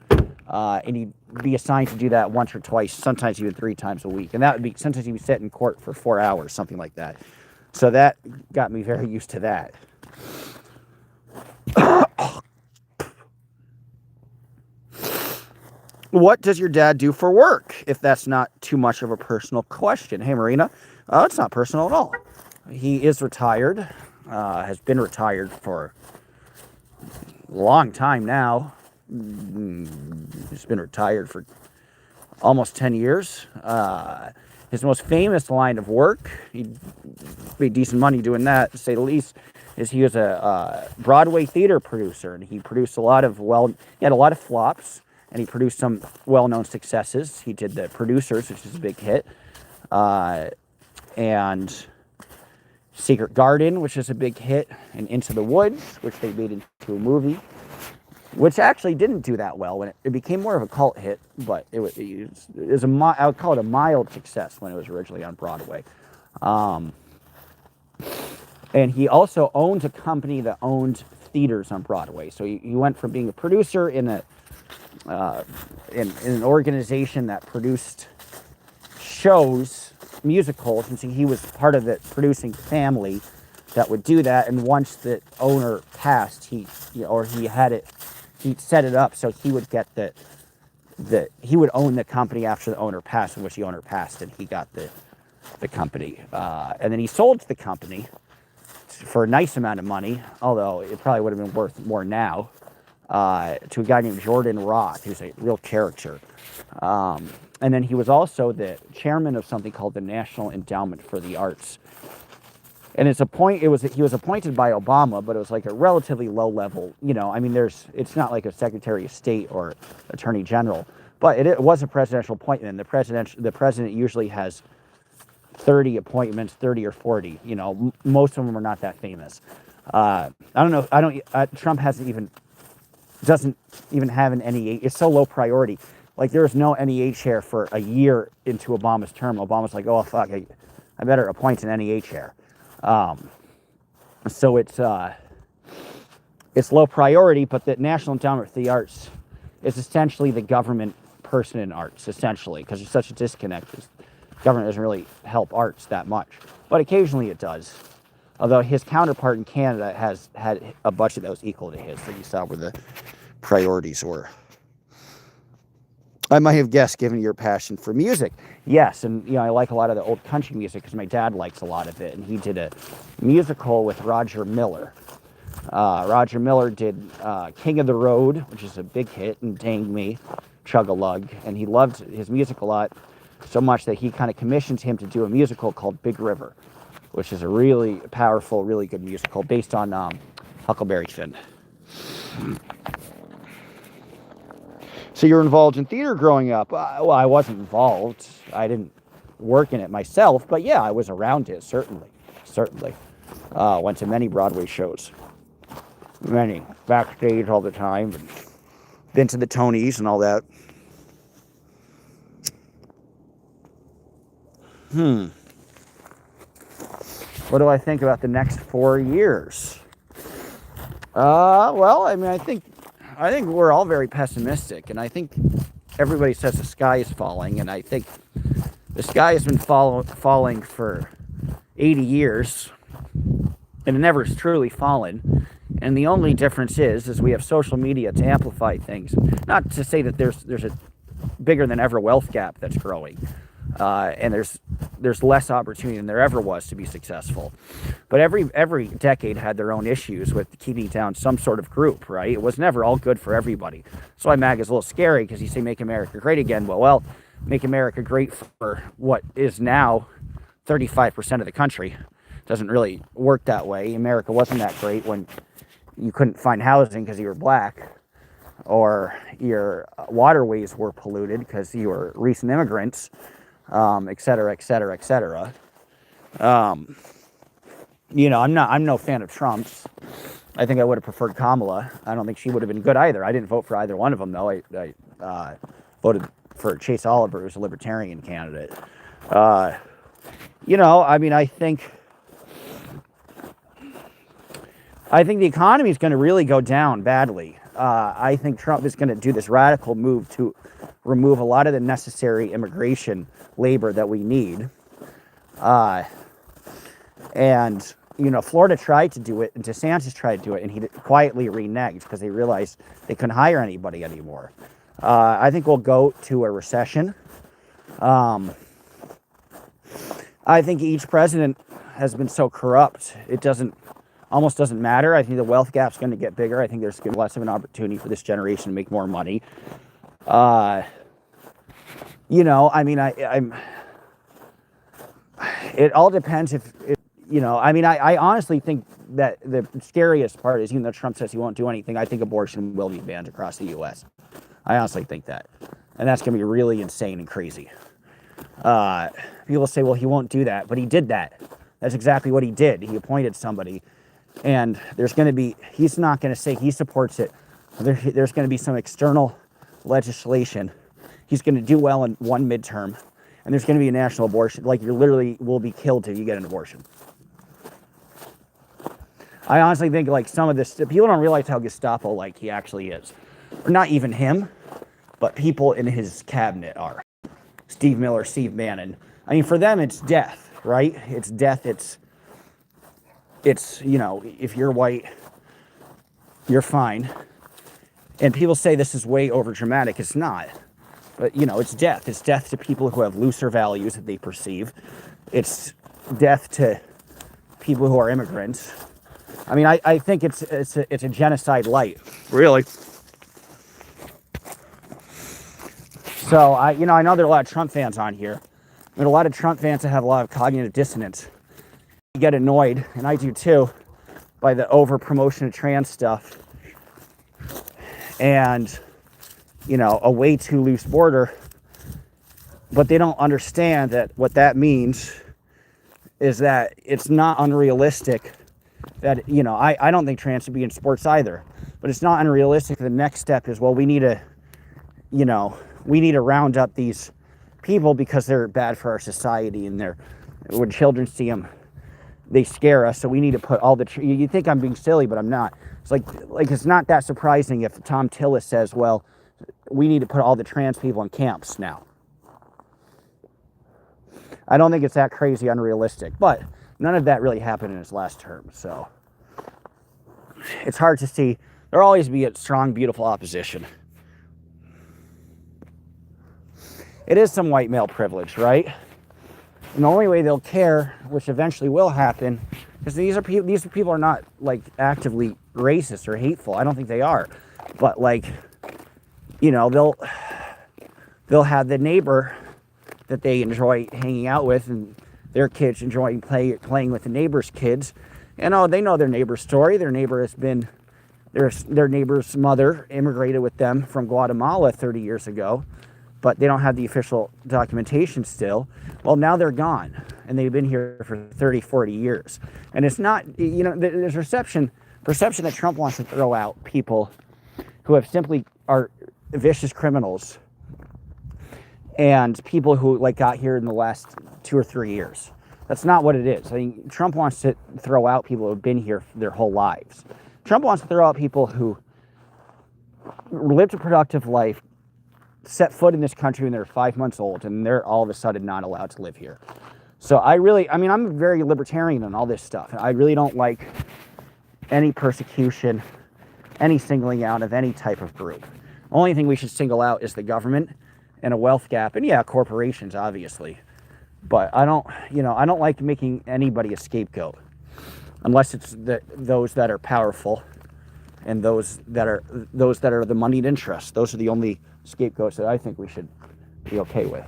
And you'd be assigned to do that once or twice, sometimes even 3 times a week. And that would be, sometimes you'd be sitting in court for 4 hours, something like that. So that got me very used to that. What does your dad do for work, if that's not too much of a personal question? Hey, Marina. It's not personal at all. He is retired, has been retired for a long time now. He's been retired for almost 10 years. His most famous line of work, he made decent money doing that, to say the least, is he was a Broadway theater producer, and he produced he had a lot of flops, and he produced some well-known successes. He did The Producers, which is a big hit, and Secret Garden, which is a big hit, and Into the Woods, which they made into a movie, which actually didn't do that well when it became more of a cult hit, but I would call it a mild success when it was originally on Broadway. And he also owned a company that owned theaters on Broadway. So he went from being a producer in an organization that produced shows, musicals, and so he was part of the producing family that would do that. And once the owner passed, he set it up so he would get he would own the company after the owner passed, in which the owner passed, and he got the company. And then he sold the company for a nice amount of money, although it probably would have been worth more now, to a guy named Jordan Roth, who's a real character. And then he was also the chairman of something called the National Endowment for the Arts. And he was appointed by Obama, but it was like a relatively low level, it's not like a Secretary of State or Attorney General, but it was a presidential appointment. The president usually has 30 appointments, 30 or 40, most of them are not that famous. Trump doesn't even have any, it's so low priority. Like, there was no NEA chair for a year into Obama's term. Obama's like, oh, fuck, I better appoint an NEA chair. So it's low priority, but the National Endowment for the Arts is essentially the government person in arts, essentially, because there's such a disconnect. Government doesn't really help arts that much, but occasionally it does. Although his counterpart in Canada has had a budget that was equal to his, that you saw where the priorities were. I might have guessed, given your passion for music. Yes, and I like a lot of the old country music because my dad likes a lot of it, and he did a musical with Roger Miller. Roger Miller did King of the Road, which is a big hit, and Dang Me, Chug-a-Lug, and he loved his music a lot, so much that he kind of commissioned him to do a musical called Big River, which is a really powerful, really good musical based on Huckleberry Finn. So you're involved in theater growing up? Well, I wasn't involved. I didn't work in it myself, but yeah, I was around it, certainly. Went to many Broadway shows. Many. Backstage all the time. And been to the Tonys and all that. What do I think about the next 4 years? Well, I mean, I think we're all very pessimistic, and I think everybody says the sky is falling, and I think the sky has been falling for 80 years, and it never has truly fallen. And the only difference is we have social media to amplify things. Not to say that there's a bigger than ever wealth gap that's growing. And there's less opportunity than there ever was to be successful. But every decade had their own issues with keeping down some sort of group, right? It was never all good for everybody. That's why MAGA is a little scary, because you say make America great again. Well, make America great for what is now 35% of the country. Doesn't really work that way. America wasn't that great when you couldn't find housing because you were black, or your waterways were polluted because you were recent immigrants. Et cetera, et cetera, et cetera. I'm no fan of Trump's. I think I would have preferred Kamala. I don't think she would have been good either. I didn't vote for either one of them, though. I voted for Chase Oliver, who's a libertarian candidate. I think the economy is going to really go down badly. I think Trump is going to do this radical move to remove a lot of the necessary immigration labor that we need. Florida tried to do it, and DeSantis tried to do it, and he quietly reneged because they realized they couldn't hire anybody anymore. I think we'll go to a recession. I think each president has been so corrupt, it almost doesn't matter. I think the wealth gap's going to get bigger. I think there's less of an opportunity for this generation to make more money. It all depends I honestly think that the scariest part is, even though Trump says he won't do anything, I think abortion will be banned across the U.S. I honestly think that. And that's going to be really insane and crazy. People say, well, he won't do that, but he did that. That's exactly what he did. He appointed somebody. And he's not going to say he supports it. There's going to be some external legislation. He's going to do well in one midterm, and there's going to be a national abortion. Like, you literally will be killed if you get an abortion. I honestly think, some of this, people don't realize how Gestapo he actually is. Or not even him, but people in his cabinet are. Steve Miller, Steve Bannon. I mean, for them, it's death, right? It's death. It's if you're white, you're fine. And people say this is way over dramatic. It's not. But, it's death. It's death to people who have looser values that they perceive. It's death to people who are immigrants. I mean, I think it's a genocide light. Really. So, I know there are a lot of Trump fans on here. There are a lot of Trump fans that have a lot of cognitive dissonance. You get annoyed, and I do too, by the over-promotion of trans stuff. And, a way too loose border. But they don't understand that what that means is that it's not unrealistic that, I don't think trans should be in sports either. But it's not unrealistic. The next step is, well, we need to we need to round up these people because they're bad for our society, and when children see them, they scare us. So we need to put all the, you think I'm being silly, but I'm not. It's like it's not that surprising if Tom Tillis says, well, we need to put all the trans people in camps now. I don't think it's that crazy unrealistic, but none of that really happened in his last term. So it's hard to see. There'll always be a strong, beautiful opposition. It is some white male privilege, right? And the only way they'll care, which eventually will happen, because these people are not like actively racist or hateful. I don't think they are, but like, you know, they'll have the neighbor that they enjoy hanging out with, and their kids enjoying playing with the neighbor's kids. And they know their neighbor's story. Their neighbor has been, their neighbor's mother immigrated with them from Guatemala 30 years ago, but they don't have the official documentation still. Well, now they're gone, and they've been here for 30, 40 years. And it's not, you know, there's perception that Trump wants to throw out people who have simply are vicious criminals and people who like got here in the last 2 or 3 years. That's not what it is. I mean, Trump wants to throw out people who have been here their whole lives. Trump wants to throw out people who lived a productive life, set foot in this country when they were 5 months old, and they're all of a sudden not allowed to live here. So I'm very libertarian on all this stuff. I really don't like any persecution, any singling out of any type of group. The only thing we should single out is the government and a wealth gap, and yeah, corporations, obviously. But I don't like making anybody a scapegoat, unless it's those that are powerful and those that are the moneyed interests. Those are the only scapegoats that I think we should be okay with.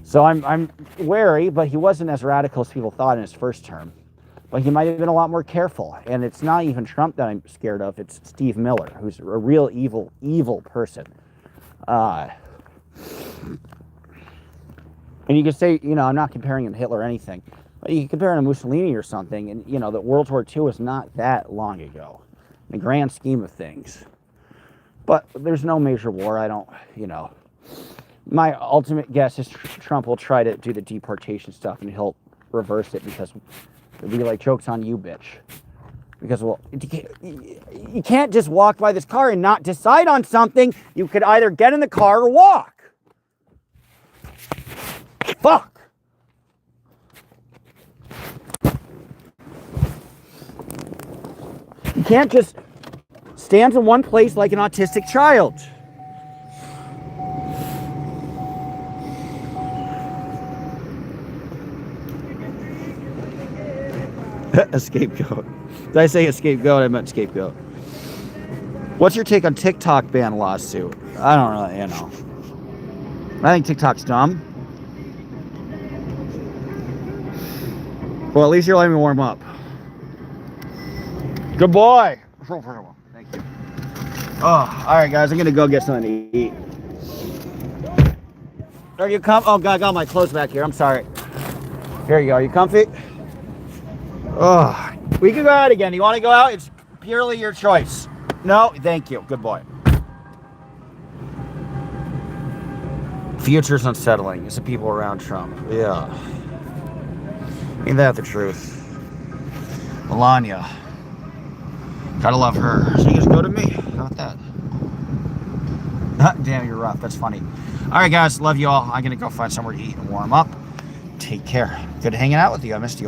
So I'm wary, but he wasn't as radical as people thought in his first term. But he might have been a lot more careful. And it's not even Trump that I'm scared of. It's Steve Miller, who's a real evil person. And you can say, you know, I'm not comparing him to Hitler or anything, but you can compare him to Mussolini or something, and, you know, that World War II was not that long ago, in the grand scheme of things. But there's no major war. I don't, you know. My ultimate guess is Trump will try to do the deportation stuff, and he'll reverse it because it'll be like, joke's on you, bitch. Because, well, you can't just walk by this car and not decide on something. You could either get in the car or walk. Fuck! You can't just stand in one place like an autistic child. A scapegoat. Did I say a scapegoat? I meant scapegoat. What's your take on TikTok ban lawsuit? I don't really, you know. I think TikTok's dumb. Well, at least you're letting me warm up. Good boy. Thank you. Oh, all right, guys. I'm gonna go get something to eat. Are you comfy? Oh, God, I got my clothes back here. I'm sorry. Here you go. Are you comfy? Oh, we can go out again. You want to go out? It's purely your choice. No, thank you. Good boy. Future's unsettling. It's the people around Trump. Yeah. Ain't that the truth? Melania. Gotta love her. So you just go to me. How about that? Damn, you're rough. That's funny. All right, guys. Love you all. I'm gonna go find somewhere to eat and warm up. Take care. Good hanging out with you. I missed you all.